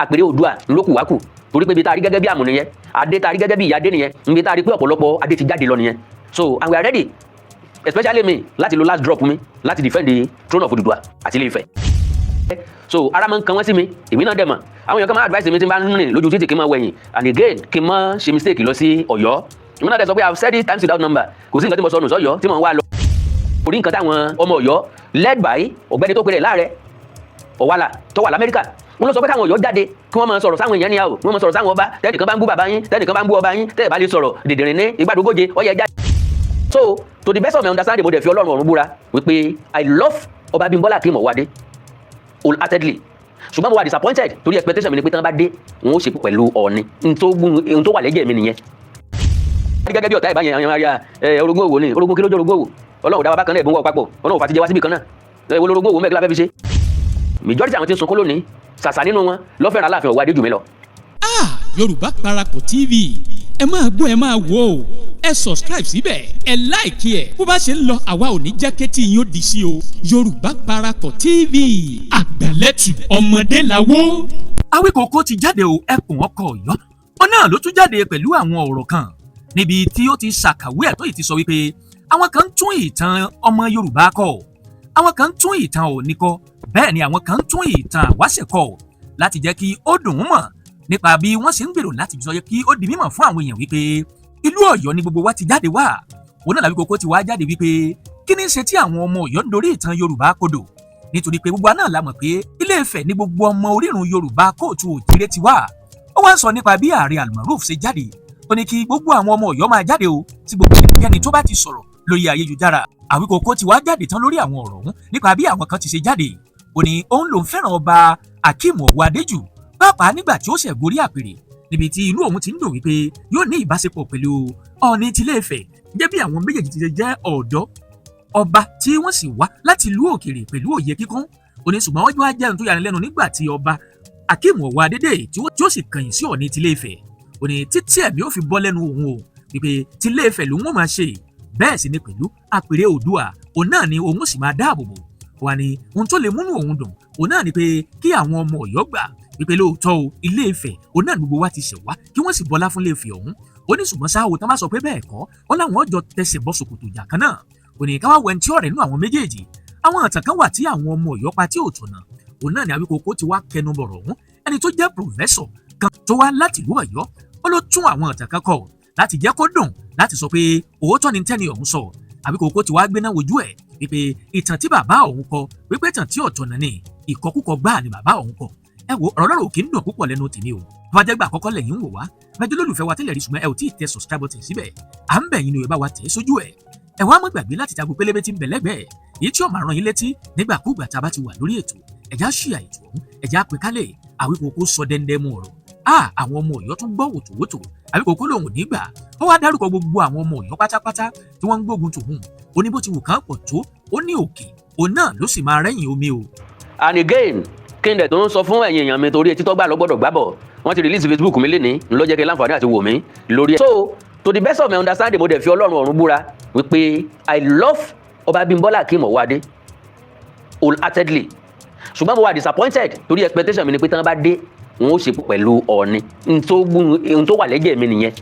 àpèrè Oòduà ńlókù wákù torí pé ibi tá a rí gẹ́gẹ́ bí àmù nìyẹn adé tá a rí gẹ́gẹ́ bí ìyá adé nìyẹn ibi tá a rí pé ọ̀pọ̀lọpọ̀ adé ti jáde lọ nìyẹn so and we are ready especially me láti lo last drop mi láti defend the throne of Oòduà àti Ilé-Ifẹ̀ so ara máa ń kan wọ́n sí mi èmi náà dẹ̀ mọ̀ àwọn èèyàn kan máa advice mi tí n bá ń rìn lójú títì kí n máa wẹ̀yìn and again kí n má ṣe mistake lọ sí Ọ̀yọ́ èmi náà dẹ̀ sọ pé I have said it times without number kò sí nǹkan tí mo sọnù sọ́yọ́ tí mo ń wá lọ orí nǹkan táwọn ọmọ Ọ̀yọ́ led by ọ̀gbẹ́ni tó pèrè láàrẹ Ọ̀wàlà tó wà l'Amẹ́ríkà wọ́n lọ sọ pé káwọn Ọ̀yọ́ jáde kí wọ́n máa sọ̀rọ̀ sáwọn èèyàn ní àwò wọ́n máa sọ̀rọ̀ sáwọn ọba tẹ́nìkan bá ń bú bàbá yín tẹ́nìkan bá ń bú ọba yín tẹ́ẹ̀ bá lè sọ̀rọ̀ dìdìrín ní ìgbàdógóje ọyẹ jáde. So to the best of my understanding mo dẹ̀ fi Ọlọ́run ọ̀run búra wípé I love Ọba Bímbọ́lá Akeem Ọwọ́adé wholeheartedly ṣùgbọ́n mo wà disappointed torí expectation mi ni pé tí wọ́n bá dé wọn ó ṣe pẹ̀lú Ọọ̀ni n tó wà lẹ́jẹ̀ mi nìyẹn. gẹ́gẹ́ bí ọ̀tá ìbáyẹn àwọn ará orogún òwò ni orogún kí ló jẹ́ orogún òwò Ọlọ́run dá wa bákan náà ẹ̀bùn wọ̀ papọ̀ Ọlọ́run fà ti jẹ wá síbì kan náà orogún òwò mẹ́kìlá fẹ́ fi ṣe. majority àwọn tí ń sunkún lónìí ṣàṣà nínú wọn lọ́fẹ̀ẹ́ Aláàfin Ọwọ́adé jù mí lọ. Yorùbá Parapọ̀ TV ẹ máa gbọ́ ẹ máa wò ó ẹ subscribe síbẹ̀ ẹ like ẹ bó bá ṣe ń lọ àwa ò ní jẹ́ kétí yín ó di sí o Yorùbá Parapọ̀ TV àgbàlẹ́tù ọmọdé làwọ̀. Awíkòkó ti jáde o ẹkùn ọkọ Ọ̀yọ́ ọ náà ló tún jáde pẹ̀lú àwọn ọ̀rọ̀ kan níbi tí ó ti ṣàkàwé ẹ̀ tó yìí ti sọ wípé àwọn kan ń tún ìtàn ọmọ Yorùbá kọ àwọn kan ń tún ìtàn Ọọ̀ni kọ bẹ́ẹ̀ ni àwọn kan ń tún ìtàn àwáṣẹ̀ kọ láti jẹ́ kí ó dùn ún mọ̀ nípa bí wọ́n ṣe ń gbèrò láti sọ kí ó di mímọ̀ fún àwọn èèyàn wípé ìlú Ọ̀yọ́ ni gbogbo wa ti jáde wá òun náà Awíkòkó ti wá jáde wípé kí ni ṣe tí àwọn ọmọ Ọ̀yọ́ ń dorí ìtàn Yorùbá kodò nítorí pé gbogbo náà la mọ̀ pé Ilé-Ifẹ̀ ni gbogbo ọmọ orírun Yorùbá kóòtù òjìrè ti wá ó wá ń sọ nípa bí Ààrẹ Almaroof ṣe jáde ó ní kí gbogbo àwọn ọmọ Ọ̀yọ́ máa jáde o tí gbogbo ẹnikẹ́ni tó bá ti sọ̀rọ̀ lórí ayélujára Awíkòkó ti wá jáde tán lórí àwọn ọ̀rọ̀ ọ̀hún nípa bí àwọn kan ti ṣe jáde ó ní òun lòún fẹ́ràn Ọba Akeem Ọwọ́adé jù pàápàá nígbà tí ó ṣẹ̀ gorí àpèrè níbi tí inú òun ti ń dùn wípé yóò ní ìbáṣepọ̀ pẹ̀lú Ọọ̀ni ti Ilé-Ifẹ̀ gẹ́gẹ́ bí àwọn méjèèjì ti jẹ́ ọ̀dọ́ ọba tí wọ́n sì wá láti ìlú òkèèrè pẹ̀lú òye kíkún ó ní ṣùgbọ́n wọ́n wá jẹ́ ohun tó yanilẹ́nu nígbà tí Ọba Akeem Ọwọ́adé dé tí ó sì kàyìn sí Ọọ̀ni ti Ilé-Ifẹ̀ ó ní títí ẹ̀mí ó fi bọ́ lẹ́nu òun o wípé ti Ilé-Ifẹ̀ lòun ó máa ṣe bẹ́ẹ̀ sì ni pẹ̀lú àpèrè Oòduà òun náà ni òun sì máa dáàbò bò wà ní ohun tó lè múnú òun dùn òun náà ni pé kí àwọn ọmọ Ọ̀yọ́ gbà wípé lóòótọ́ o Ilé-Ifẹ̀ òun náà gbogbo wa ti ṣẹ̀ wá kí wọ́n sì bọlá fún Ilé-Ifẹ̀ ọ̀hún ó ní ṣùgbọ́n sáà wò tán bá sọ pé bẹ́ẹ̀ kọ́ ó láwọn ọjọ́ tẹsẹ̀ bọ́ ṣòkòtò ìjà kan náà ó ní káwá wẹni tí ọ̀rẹ́ nú àwọn méjèèjì àwọn àtàn kan wà tí àwọn ọmọ Ọ̀yọ́ pa tí ò tọ̀nà òun náà ni Awíkòkó ti wá kẹnu bọ̀rọ̀ ọ̀hún ẹni tó jẹ́ pòfẹ́sọ̀ kan tó wá láti ìlú Ọ̀yọ́ ó ló tún àwọn àtàn kan kọ láti jẹ́ kó dùn láti sọ pé òótọ́ ni tẹ́ni ọ̀hún sọ Awíkòkó ti wá gbéná wojú ẹ̀ wípé ìtàn tí bàbá òun kọ wípé ìtàn tí ọ̀tọ̀nà ni ìkọkúkọ gbáà ni bàbá òun kọ ẹ wo ọ̀rọ̀ lọ́rọ̀ òkè ń dùn púpọ̀ lẹ́nu tèmi o bàbájẹ́gbà àkọ́kọ́ lẹ́yìn ń wò wá mẹjọ lólùfẹ́ wa tẹ́lẹ̀ rí ṣùgbọ́n ẹ ò tí ì tẹ subscribe button síbẹ̀ à ń bẹ̀ yín ni ò bá wa tẹ̀ sójú ẹ̀ ẹ wá má gbàgbé láti tago pélébé tí ń bẹ lẹ́gbẹ̀ẹ́ èyí tí ó máa rán yín létí nígbàkúùgbà tá a bá ti wà lórí ètò ẹ̀já ṣíà ètò ọ̀hún ẹ̀já pín kálẹ̀ Awíkòkó sọ dẹ́ndẹ́ mú ọ̀rọ̀ àwọn ọmọ Ọ̀yọ́ tún gbọ́ wòtòwòtò Awíkòkó lòun ò ní gbà ó wá dárúkọ gbogbo àwọn ọmọ Ọ̀yọ́ pátápátá tí wọ́n ń gbógun tòun ó ní bó ti wù kán pọ̀ tó ó ní òkè òun náà ló sì máa rẹ́yìn omi o. And again kí n dẹ̀ tó ń sọ fún ẹ̀yin èèyàn mi torí etí tó gbà lọ gbọ́dọ̀ gbábọ̀ wọ́n ti release Facebook mi lénìí ló jẹ́ kí láǹfààní àti wò mí lórí ẹ̀. So to the best of my understanding mo dẹ̀ fi Ọlọ́run ọ̀run búra wípé I love Ọba Bímbọ́lá Akeem Ọwọ́adé wholeheartedly ṣùgbọ́n mo wà disappointed torí expectation mi ni pé tí wọ́n bá dé wọn ó ṣe pẹ̀lú Ọọ̀ni n tó wà lẹ́jẹ̀ mi nìyẹn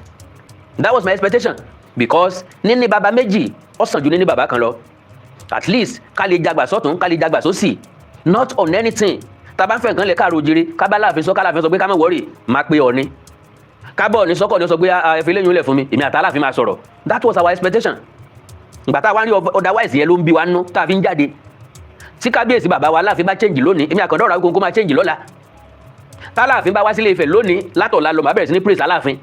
that was my expectation because níní baba méjì ó sàn ju níní baba kan lọ at least ká lè jagbà sọ́tún ká lè jagbà sósì not on anything tàbá fẹ́ nǹkan lè káàró òjìrì kábà láàfin sọ káláàfin sọ pé ká má wọ́rì máa pe Ọọ̀ni kábọ̀ ní sọ́kọ̀ ní sọ pé ẹ̀fẹ̀ lẹ́yìn olè fún mi èmi àtàláàfin máa sọ̀rọ̀ that was our expectation ìgbà tá a wá rí otherwise yẹn ló ń bí wa nú tá a fi ń jáde tí kábíyèsí bàbá wa láàfin bá change lónìí èmi àkàndá ọ̀rọ̀ Awíkòkó máa change lọ́la táláàfin bá wá sílé Ifẹ̀ lónìí látọ̀la lọ máa bẹ̀rẹ̀ sí ní praise Aláàfin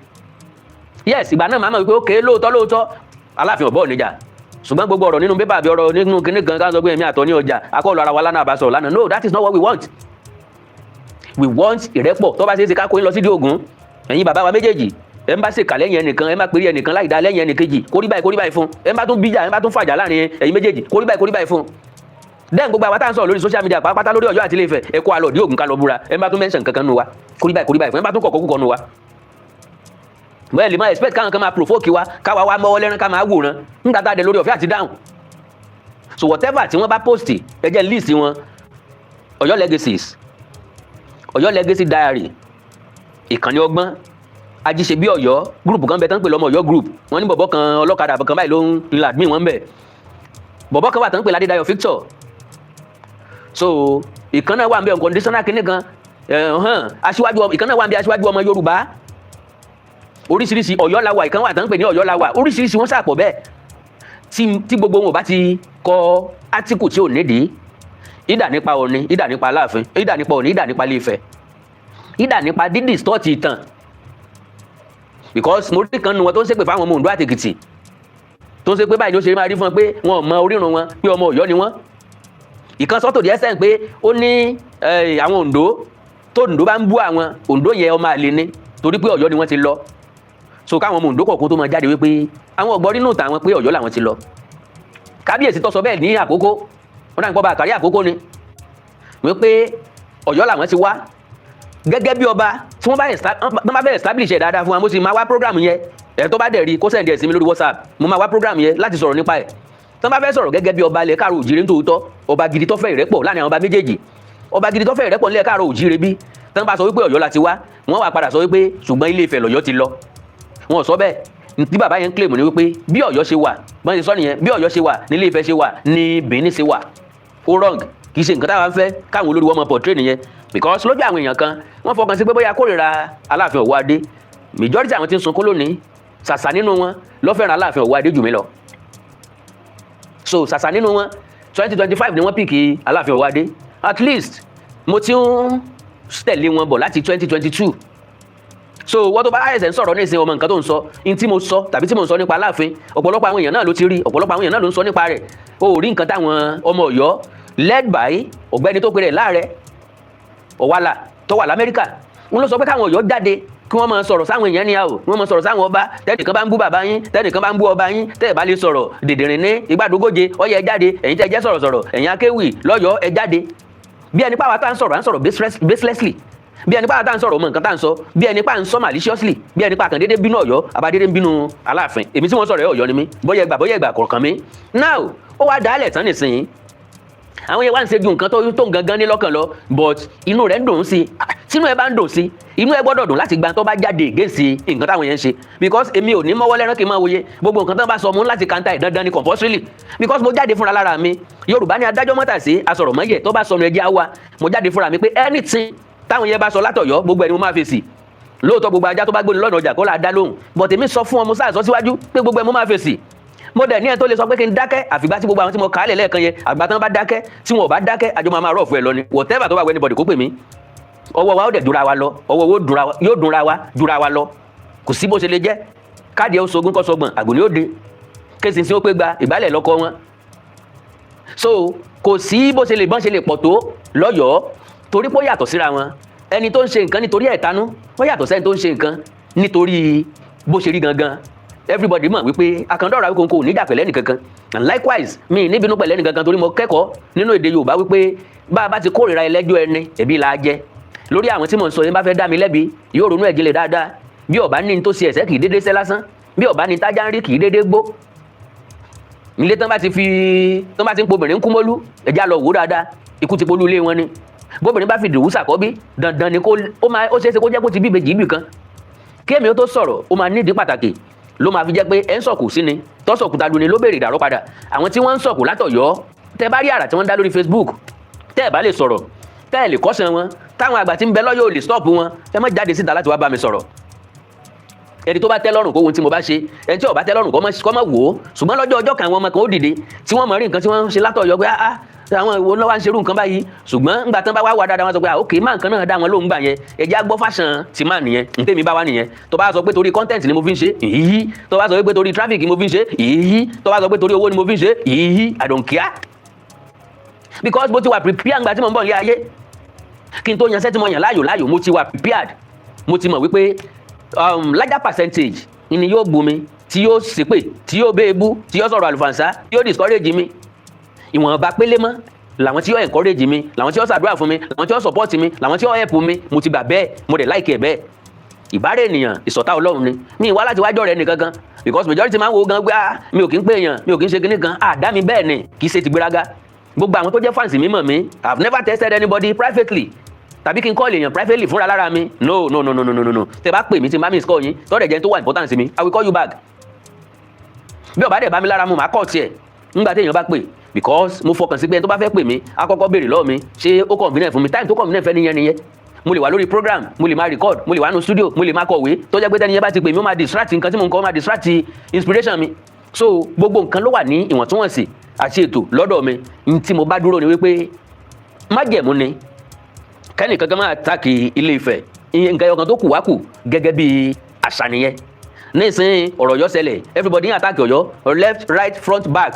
yes ìgbà náà máa mọ̀ wípé okay lóòótọ́ Aláàfin ọ̀bọ̀ níjà ṣùgbọ́n gbogbo ọ̀rọ̀ nínú pépà àbí ọ̀rọ̀ nínú kíní kan ká sọ pé èmi àtọ̀ ní ọjà akọ́lù ara wa lánàá bá sọ̀rọ̀ lánàá no that is not what we want ìrẹ́pọ̀ tó bá ṣe é ṣe ká kó yín lọ sídìí Ògún ẹ̀yin bàbá wa méjèèjì ẹ ń bá ṣèkà lẹ́yìn ẹnìkan ẹ má pèrè ẹnìkan láì dá lẹ́yìn ẹnìkejì kórí báyìí fún ẹ má tún bíjà ẹ má tún fàjà láàrin ẹ̀yin méjèèjì kórí báyìí fún then gbogbo àwọn tá à ń sọ̀rọ̀ lórí social media pátá lórí Ọ̀yọ́ àti Ilé-Ifẹ̀ ẹ kó alọ̀ dí Ògún ká lọ búra ẹ má tún mention kankan nu wa kórí báyìí fún ẹ má tún kọ̀kọ́ kúkọ nu wa bẹ́ẹ̀ lè má expect káwọn kan máa provoke wa káwa wá mọ́wọ́ lẹ́rán ká máa wòran nígbà tá a dé lórí ọ̀fẹ́ àti dáhùn so whatever tí wọ́n bá post ẹ jẹ́ list wọn Ọ̀yọ́ legacies Ọ̀yọ́ legacy diary ìkànnì ọgbọ́n ajíṣebí Ọ̀yọ́ group kan bẹ tán pè lọ́mọ Ọ̀yọ́ group wọ́n ní bọ̀bọ̀ kan ọlọ́kadà kan báyìí ló ń ladmin wọn bẹ̀ bọ̀bọ̀ kan wà tán pè Ládédayọ̀ Victor so ìkan náà wà ń bẹ unconditional kínní kan aṣíwájú ìkan náà wà ń bẹ aṣíwájú ọmọ Yorùbá oríṣiríṣi Ọ̀yọ́ la wà ìkan wà tán pè ní Ọ̀yọ́ la wà oríṣiríṣi wọn sàpọ̀ bẹ́ẹ̀ tí gbogbo wọn ò bá ti kọ átíkù tí ò nídìí ìdà nípa Ọọ̀ni ìdà nípa Aláàfin ìdà nípa Ọọ̀ni ìdà nípa Ilé-Ifẹ̀ ìdà nípa distort ìtàn because mo rí kan nu wọn tó ń ṣépè fáwọn ọmọ Oǹdó àti Èkìtì tó ń ṣe pé báyìí ló ṣe máa rí fún wọn pé wọn ò mọ orírun wọn pé ọmọ Ọ̀yọ́ ni wọn ìkan sọ́tò díẹ̀ sẹ́yìn pé ó ní àwọn Oǹdó tó Oǹdó bá ń bú àwọn Oǹdó yẹn ọmọ àlè ni torí pé Ọ̀yọ́ ni wọ́n ti lọ so káwọn ọmọ Oǹdó kọ̀ọ̀kan tó máa jáde wípé àwọn ọ̀gbọ́n nínú ìtàn àwọn pé Ọ̀yọ́ làwọn ti lọ kábíyèsí tó sọ bẹ́ẹ̀ ní Àkókó wọn náà ń pọ́ bá àkàrí Àkókó ni wípé Ọ̀yọ́ làwọn ti wá gẹ́gẹ́ bí ọba tí wọ́n bá fẹ́ establish ẹ̀ dáadáa fún wa mo sì máa wá program yẹn ẹ̀ tó bá dẹ̀ rí kó send ẹ̀ sí mi lórí WhatsApp mo máa wá program yẹn láti sọ̀rọ̀ nípa ẹ̀ tí wọ́n bá fẹ́ sọ̀rọ̀ gẹ́gẹ́ bí ọba ilẹ̀ Káàárọ̀ Oòjíire nítòótọ́ ọba gidi tó fẹ́ ìrẹ́pọ̀ láàrin àwọn ọba méjèèjì ọba gidi tó fẹ́ ìrẹ́pọ̀ nílẹ̀ Káàárọ̀ Oòjíire bí tí wọ́n bá sọ wípé Ọ̀yọ́ la ti wá wọ́n wá padà sọ wípé ṣùgbọ́n Ilé-Ifẹ̀ l'Ọ̀yọ́ ti lọ wọn ò sọ bẹ́ẹ̀ tí bàbá yẹn ń claim ni wípé bí Ọ̀yọ́ ṣe wà bọ́n ṣe sọ nìyẹn bí Ọ̀yọ́ ṣe wà ní Ilé-Ifẹ̀ ṣe wà ní Benin ṣe wà ó wrong kì í ṣe nǹkan táwọn fẹ́ káwọn olórí wọn mọ portray nìyẹn because lójú àwọn èèyàn kan wọ́n fọkàn sí pé bóyá kórìíra Aláàfin Ọ̀wọ́adé majority àwọn tí ń sunkún lónìí ṣàṣà nínú wọn ló fẹ́ràn Aláàfin Ọ̀wọ́adé jù mí lọ so ṣàṣà nínú wọn 2025 ni wọ́n pìkì Aláàfin Ọ̀wọ́adé at least mo ti ń tẹ̀lé wọn bọ̀ láti 2022 so wọ́n tó bá ẹ̀sẹ̀ ń sọ̀rọ̀ ní ìsìn ọmọ nǹkan tó ń sọ in tí mo sọ tàbí tí mo ń sọ nípa Aláàfin ọ̀pọ̀lọpọ̀ àwọn èèyàn náà ló ti rí ọ̀pọ̀lọpọ̀ àwọn èèyàn náà ló ń sọ nípa rẹ̀ o rí nǹkan táwọn ọmọ Ọ̀yọ́ led by ọ̀gbẹ́ni tó pèrè láàrẹ Ọ̀wàlà tó wà l'Amẹ́ríkà wọn ló sọ pé káwọn Ọ̀yọ́ jáde kí wọ́n máa sọ̀rọ̀ sáwọn èèyàn ní àwò wọ́n máa sọ̀rọ̀ sáwọn ọba tẹ́nìkan bá ń bú bàbá yín tẹ́nìkan bá ń bú ọba yín tẹ́ ẹ̀ bá lè sọ̀rọ̀ dèdèrìn ní ìgbàdógóje ọyẹ ẹ jáde ẹ̀yin tẹ́ ẹ jẹ́ sọ̀rọ̀sọ̀rọ̀ ẹ̀yin akéwì lọ́yọ̀ọ́ ẹ jáde bí ẹni pàwọ́ tá ń sọ̀rọ̀ à ń sọ̀rọ̀ baselessly bí ẹni pàwọ́ tá ń sọ̀rọ̀ ọmọ nǹkan tá ń sọ bí ẹni pàwọ́ ń sọ maliciously bí ẹni pàwọ́ kàn déédéé bínú Ọ̀yọ́ àbádéédéé bínú Aláàfin èmi tí wọ́n sọ̀rọ̀ Ọ̀yọ́ ni mí bóyá ẹgbà kọ̀ọ̀kan mi now ó wá dálẹ̀ tán nìsín àwọn yẹn wá ń ṣe ju nǹkan tó ń gangan ní lọ́kàn lọ but inú rẹ̀ ń dùn sí sínú ẹ bá ń dùn sí inú ẹ gbọ́dọ̀ dùn láti gba tó bá jáde against nǹkan táwọn yẹn ń ṣe because èmi ò ní mọ́wọ́ lẹ́rán kí n máa wòye gbogbo nǹkan tó bá sọ mú láti kanta ẹ̀ dandan ni compulsorily because mo jáde fúnra lára mi Yorùbá ní adájọ́ mọ́tà sí asọ̀rọ̀ mọ́yẹ̀ tó bá sọnù ẹjẹ́ á wá mo jáde fúnra mi pé anything táwọn yẹn bá sọ látọ̀yọ́ gbogbo ẹni mo máa fèsì lóòótọ́ gbogbo ajá tó bá gbóni lọ́nà ọjà kó là dá lóhùn but èmi sọ fún wọn mo sáà sọ síwájú pé gbogbo ẹ mo máa fèsì mo dẹ̀ ní ẹ̀ tó lè sọ pé kí n dákẹ́ àfìgbà tí gbogbo àwọn tí mo kà á lẹ̀ lẹ́ẹ̀kan yẹn àgbà tán bá dákẹ́ tí wọn ò bá dákẹ́ àjọ máa rọ̀ fún ẹ lọ ni whatever tó bá wẹ anybody kó pè mí ọwọ́ wa ó dẹ̀ dúra wa lọ ọwọ́ wo yóò dúra wa lọ kò sí bó ṣe lè jẹ́ káàdì ẹ̀ ó sogún kọ́ sọgbọ̀n àgùnì ó de kéṣin sí ó pé gba ìbálẹ̀ lọ́kọ wọn so kò sí bó ṣe lè bọ́n ṣe lè pọ̀ tó lọ́yọ̀ọ́ torí pé ó yàtọ̀ síra wọn ẹni tó ń ṣe nǹkan nítorí ẹ̀tanú ó yàtọ̀ sẹ́ni tó ń ṣe nǹkan nítorí bó ṣe rí gangan everybody mọ̀ wípé akandọ́ra wípé kò ní ìjà pẹ̀lẹ́ nìkankan and likewise mi níbínú pẹ̀lẹ́ nìkankan torí mo kẹ́kọ̀ọ́ nínú èdè Yorùbá wípé bá a bá ti kórìíra ẹlẹ́jọ́ ẹni ẹ̀bi là á jẹ lórí àwọn tí mò ń sọ yẹn bá fẹ́ dá mi lẹ́bi yóò ronú ẹ̀jìnlẹ̀ dáadáa bí ọba ní tó ṣe ẹ̀ṣẹ̀ kì í dédé ṣẹ́ lásán bí ọba ní tájá ń rí kì í dédé gbó ilé tán bá ti ń pobìnrin kú mọ́lú ẹ̀já lọ wò dáadáa ikú ti polú ilé wọn ni bóbìnrin bá fi dìwú sàkọ́bí dandan ni ó ṣeéṣe kó jẹ́ kó ti bí ìbejì ibì kan kí èmi ó tó sọ̀rọ̀ ó máa nídìí pàtàkì ló máa fi jẹ́ pé ẹ̀ ń sọ̀kù sí ni tọ́sọ̀kù ta lu ni ló béèrè ìdàrọ́ padà àwọn tí wọ́n ń sọ̀kù látọ̀yọ́ tẹ́ bá rí àrà tí wọ́n ń dá lórí Facebook tẹ́ ẹ̀ bá lè sọ̀rọ̀ tẹ́ ẹ̀ lè kọ́sẹ̀ wọn táwọn àgbà tí ń bẹ lọ́yọ̀ ò lè stop wọn ẹ má jáde síta láti wá bá mi sọ̀rọ̀ ẹni tó bá tẹ́ lọ́rùn kó ohun tí mo bá ṣe ẹni tí ò bá tẹ́ lọ́rùn kó má wò ó ṣùgbọ́n lọ́jọ́ ọjọ́ kan àwọn ọmọ kan ó dìde tí wọ́n mọ̀ rí nǹkan tí wọ́n ń ṣe látọ̀yọ́ pé àwọn ìwo náà wá ń ṣerú nǹkan báyìí ṣùgbọ́n ńgbà tán bá wá dáadáa wọn sọ pé ok má nǹkan náà dá wọn lóhùn gbà yẹn ẹjẹ́ agbọ́ fàṣàn tí má nìyẹn ntẹ́mi bá wá nìyẹn tó bá sọ pé torí content ni mo fi ń ṣe ìhí tó bá sọ pé torí traffic ni mo fi ń ṣe ìhí tó bá sọ pé torí owó ni mo fi ń ṣe ìhí I don't care because mo ti wà prepared ńgbà tí mo ń bọ̀ ní ayé kí n tó yan sẹ́tí mo yàn láàyò mo ti wà prepared mo ti mọ̀ wípé larger percentage ni yóò bú mi tí yóò ṣépè tí yóò béèbú tí yóò sọ̀rọ̀ àlùfànṣá tí yóò discourage mi ìwọ̀nba pélé mọ́ làwọn tí yóò encourage mi làwọn tí yóò ṣàdúrà fún mi làwọn tí yóò support mi làwọn tí yóò help mi mo ti gbà bẹ́ẹ̀ mo dẹ̀ like ẹ̀ bẹ́ẹ̀ ìbára ènìyàn ìṣọ̀tá Ọlọ́run ni mi wá láti wájọ́ rẹ̀ nìkankan because majority máa ń wo gan pé mi ò kí ń pè èèyàn mi ò kí ń ṣe kinní kan dá mi bẹ́ẹ̀ ni kì í ṣe ti gbéraga gbogbo àwọn tó jẹ́ fans mi mọ̀ mi I have never tested anybody privately tàbí kí n call èèyàn privately fúnra lára mi no tẹ bá pè mí tí n bá miss call yín tọ́rẹ̀ jẹ́ tó wà important sí mi I will call you back bí ọba dẹ̀ bá mi lára mu màá call tiẹ̀ nígbà tí èèyàn bá pè because mo fọkàn sí pé ẹni tó bá fẹ́ pè mí á kọ́kọ́ béèrè lọ́wọ́ mi ṣé ó convenient fún mi time tó convenient fẹ́ nìyẹn mo lè wà lórí program mo lè máa record mo lè wà nínú studio mo lè máa kọ̀wé tó jẹ́ pé tẹ́niyẹn bá ti pè mí ó máa distract nǹkan tí mo ń kọ́ ó máa distract inspiration mi so gbogbo nǹkan ló wà ní ìwọ̀ntúnwọ̀nsì àti ètò lọ́dọ̀ mi ní tí mo bá dúró ni wípé májẹ̀mú ni kẹ́nìkan kan máa tàkì Ilé Ifẹ̀ nǹkan ẹyọkan tó kù wá kù gẹ́gẹ́ bí àṣà nìyẹn nísìnyí ọ̀rọ̀ Ọ̀yọ́ ṣẹlẹ̀ everybody yàn àtàkì Ọ̀yọ́ left right front back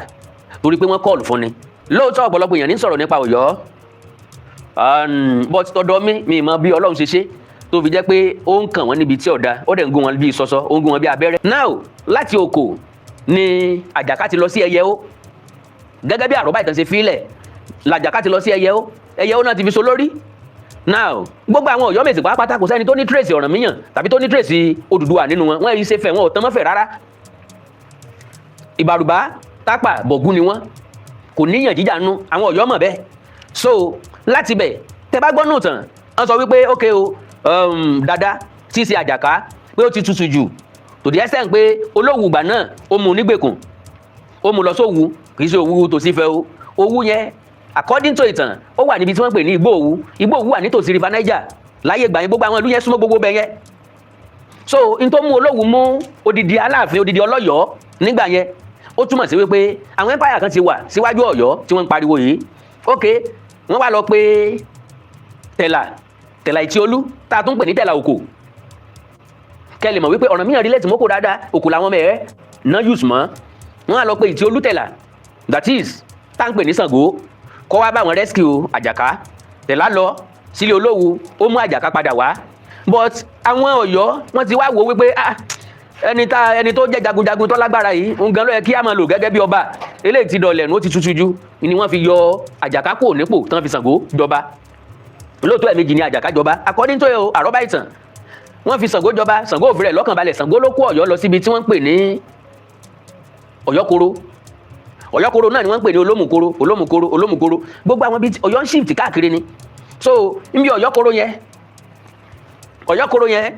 torí pé wọ́n kọ́ọ̀lù fún ni lóòótọ́ ọ̀pọ̀lọpọ̀ èèyàn ní sọ̀rọ̀ nípa Ọ̀yọ́ but tọ̀dọ̀ mi mọ bí Ọlọ́run ṣe ṣe tó fi jẹ́ pé ó ń kàn wọ́n níbi tí ọ̀dà ó dẹ̀ ń gún wọn bí sọ́sọ́ ó ń gún wọn bí abẹ́rẹ́. now láti Oko ni Àjàká ti lọ sí Ẹyẹó gẹ́gẹ́ bí àròbá ìtàn ṣe fílẹ̀ làjàká ti lọ sí Ẹyẹó náà ti fi so lórí. now gbogbo àwọn Ọ̀yọ́ Mèsì pátá kò sẹ́ni tó ní tírèsì Ọ̀rànmíyàn tàbí tó ní tírèsì Odùduwà nínú wọn wọ́n yìí ṣe fẹ́ wọn ò tán mọ́fẹ́ rárá. Ìbàrùbá Tápà Bọ̀gún ni wọ́n kò níyàn jíjà nú àwọn Ọ̀yọ́ mọ̀ bẹ́ẹ̀ so láti bẹ̀ tẹ bá gbọ́ nù tán wọ́n sọ wípé ok o Dada tí í ṣe Àjàká pé ó ti tutù jù to the extent pé Olówù ìgbà náà ó mú nígbèkùn ó mú lọ sówù kì í ṣe Òwu tó sì fẹ́ o Òwu yẹn according to ìtàn ó wà níbi tí wọ́n pè ní Igbó Òwu wà nítòsí river Niger láyé ìgbà yẹn gbogbo àwọn ìlú yẹn súnmọ́ gbogbo bẹ̀ yẹn so n tó mú Olówù mú odidi Aláàfin odidi Ọlọ́yọ̀ọ́ nígbà yẹn ó túmọ̀ sí wípé àwọn empire kan ti wà síwájú Ọ̀yọ́ tí wọ́n ń pariwo yìí ok wọ́n wá lọ pé Tẹ̀là Ìtìolú tá a tún pè ní Tẹ̀là Òkò kẹ́ lè mọ̀ wípé Ọ̀rànmíyàn relate mọ́kò dáadáa Òkò làwọn ọmọ ẹ̀ náà use mọ́ wọ́n á lọ pé Ìtìolú Tẹ̀là that is tá ń pè ní Ṣàngó kọ́ wá bá wọn rescue Àjàká Tẹ̀là lọ sílé Olówù ó mú Àjàká padà wá but àwọn Ọ̀yọ́ wọ́n ti wá wò wípé ẹni tó jẹ́ jagunjagun tó lágbára yìí òun gan ló yẹ kí a máa lò gẹ́gẹ́ bí ọba eléyìí ti dọ̀lẹ̀ ní ó ti tutù ju ni wọ́n fi yọ Àjàká kúrò nípò tán fi Ṣàngó jọba lóòótọ́ ẹ̀mejì ni Àjàká jọba according to àrọ́bá ìtàn wọ́n fi Ṣàngó jọba Ṣàngó òfin rẹ̀ lọ́kàn balẹ̀ Ṣàngó ló kó Ọ̀yọ́ lọ síbi tí wọ́n ń pè ní Ọ̀yọ́koro náà ni wọ́n ń pè ní Olómùkoro gbogbo àwọn bíi Ọ̀yọ́ ń shift káàkiri ni so níbi Ọ̀yọ́koro yẹn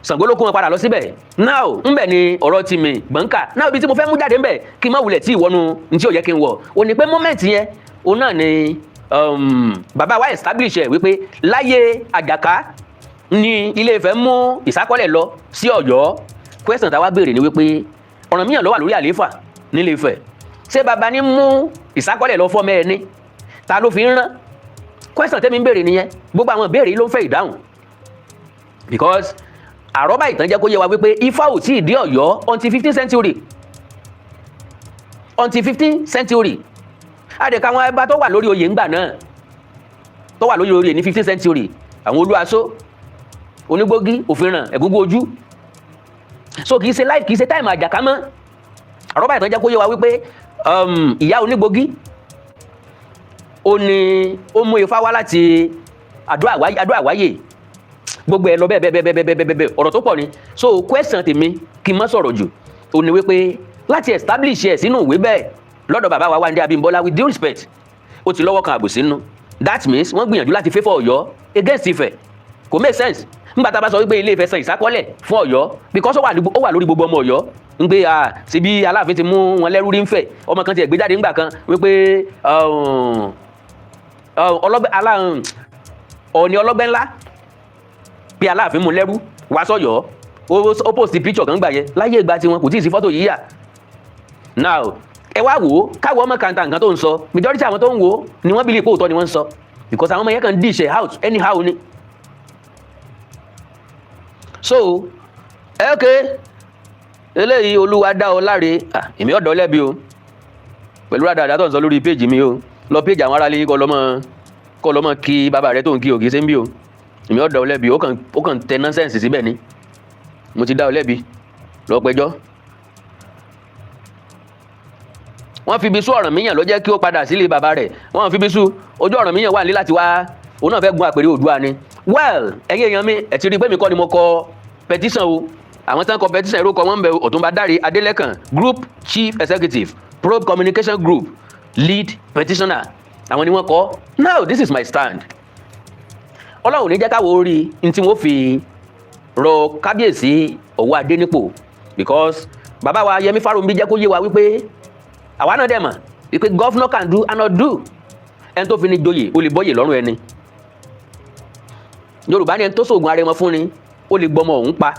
Ṣàngó ló kó wọn padà lọ síbẹ̀ now ńbẹ̀ ni ọ̀rọ̀ ti mi gbọ̀ǹkà now ibi tí mo fẹ́ mú jáde ńbẹ̀ kí n má wulẹ̀ tí ìwọ́nu ní tí ò yẹ kí n wọ̀ ò ní pé moment yẹn òun náà ni bàbá wa establish ẹ̀ wípé láyé Àjàká ni Ilé Ifẹ̀ mú ìsákọ́lẹ̀ lọ sí Ọ̀yọ́ question táwa béèrè ni wípé Ọ̀rànmíyàn ló wà lórí àlééfà nílé Ifẹ̀ ṣé bàbá ní mú ìsákọ́lẹ̀ lọ fọ́mọ ẹni ta ló fi ń rán question tẹ́mi ń béèrè nìyẹn gbogbo àwọn béèrè ló ń fẹ́ ìdáhùn because àrọ́bá ìtàn jẹ́ kó yé wa wípé Ifá ò tí ì dé Ọ̀yọ́ until 15th century àdèkà àwọn ẹbá tó wà lórí oyè ńgbà náà tó wà lórí oyè ní 15th century àwọn Olúaṣó Onígbógí Òfinràn Ẹ̀gúngún Ojú so kìí ṣe life kìí ṣe time Àjàká mọ́ àrọ́bá ìtàn jẹ́ kó yé wa wípé ìyá Onígbógí ó mú Ifá wá láti Àdó Àwáyè gbogbo ẹ lọ bẹ́ẹ̀ ọ̀rọ̀ tó pọ̀ ni so question tèmi kí n má sọ̀rọ̀ jù ó ní wípé láti establish ẹ̀ sínú ìwé bẹ́ẹ̀ lọ́dọ̀ bàbá wa Wándé Abímbọ́lá with due respect ó ti lọ́wọ́ kan àbòsí nínú that means wọ́n gbìyànjú láti favour Ọ̀yọ́ against Ifẹ̀ kò make sense nígbà tá a bá sọ wípé Ilé Ifẹ̀ san ìsákọ́lẹ̀ fún Ọ̀yọ́ because ó wà lórí gbogbo ọmọ Ọ̀yọ́ ń gbé ṣe bí Aláàfin ti mú wọn lẹ́rú rí ń fẹ̀ ọmọ kan ti ẹ̀ gbé jáde ńgbà kan wípé Ọọ̀ni ọlọ́gbẹ́ ńlá bí Aláàfin mú lẹ́rú wá sọ́yọ́ ó post picture kan gbà yẹn láyé ìgbà tí wọn kò tí ì sí fọ́tò yíyà now ẹ wá wò ó káwọ́ ọmọ kanta nǹkan tó ń sọ majority àwọn tó ń wò ó ni wọ́n believe pé òótọ́ ni wọ́n ń sọ because àwọn ọmọ yẹn kan dish out anyhow ni so eléyìí Olúwa dá ọ láre èmi ọ̀dọ́ lẹ́bi o pẹ̀lú àdáadáa tó ń sọ lórí péjì mi o lọ péjì àwọn aráalé kọ́ lọ́mọ kí bàbá rẹ tó ń kí òkè ṣe ń bí o èmi ọ̀dọ̀ ọlẹ́bi ó kàn tẹ nọ́nsẹ̀nsì síbẹ̀ ni mo ti dá ọlẹ́bi lọ pẹjọ́ wọ́n fi ibi sú Ọ̀rànmíyàn ló jẹ́ kí ó padà sílé bàbá rẹ̀ wọ́n fi ibi sú ojú Ọ̀rànmíyàn wà ní láti wá òun náà fẹ́ gun àpèrè Oòduà ni well ẹ̀yin èèyàn mi ẹ̀ ti rí pé mi kọ́ ni mo kọ petition o àwọn tí wọ́n kọ petition ìrókọ wọn ń bẹ Ọ̀túnba Dáre Adélẹ́kàn group chief executive Probe communication group lead petitioner àwọn ni wọ́n kọ now this is my stand Ọlọ́run ní jẹ́ káwọ́ orí ní tí wọ́n fi rọ kábíyèsí Ọ̀wọ́ Adénípò because bàbá wa Yẹmí Fáròǹbí jẹ́ kó yé wa wípé àwa náà dẹ̀ mọ̀ wípé governor can do and not do. Ẹni tó fi ní joyè ó lè bọ́yè lọ́rùn ẹni. Yorùbá ní ẹni tó sògùn arẹmọ fún ni ó lè gbọmọ òun pa.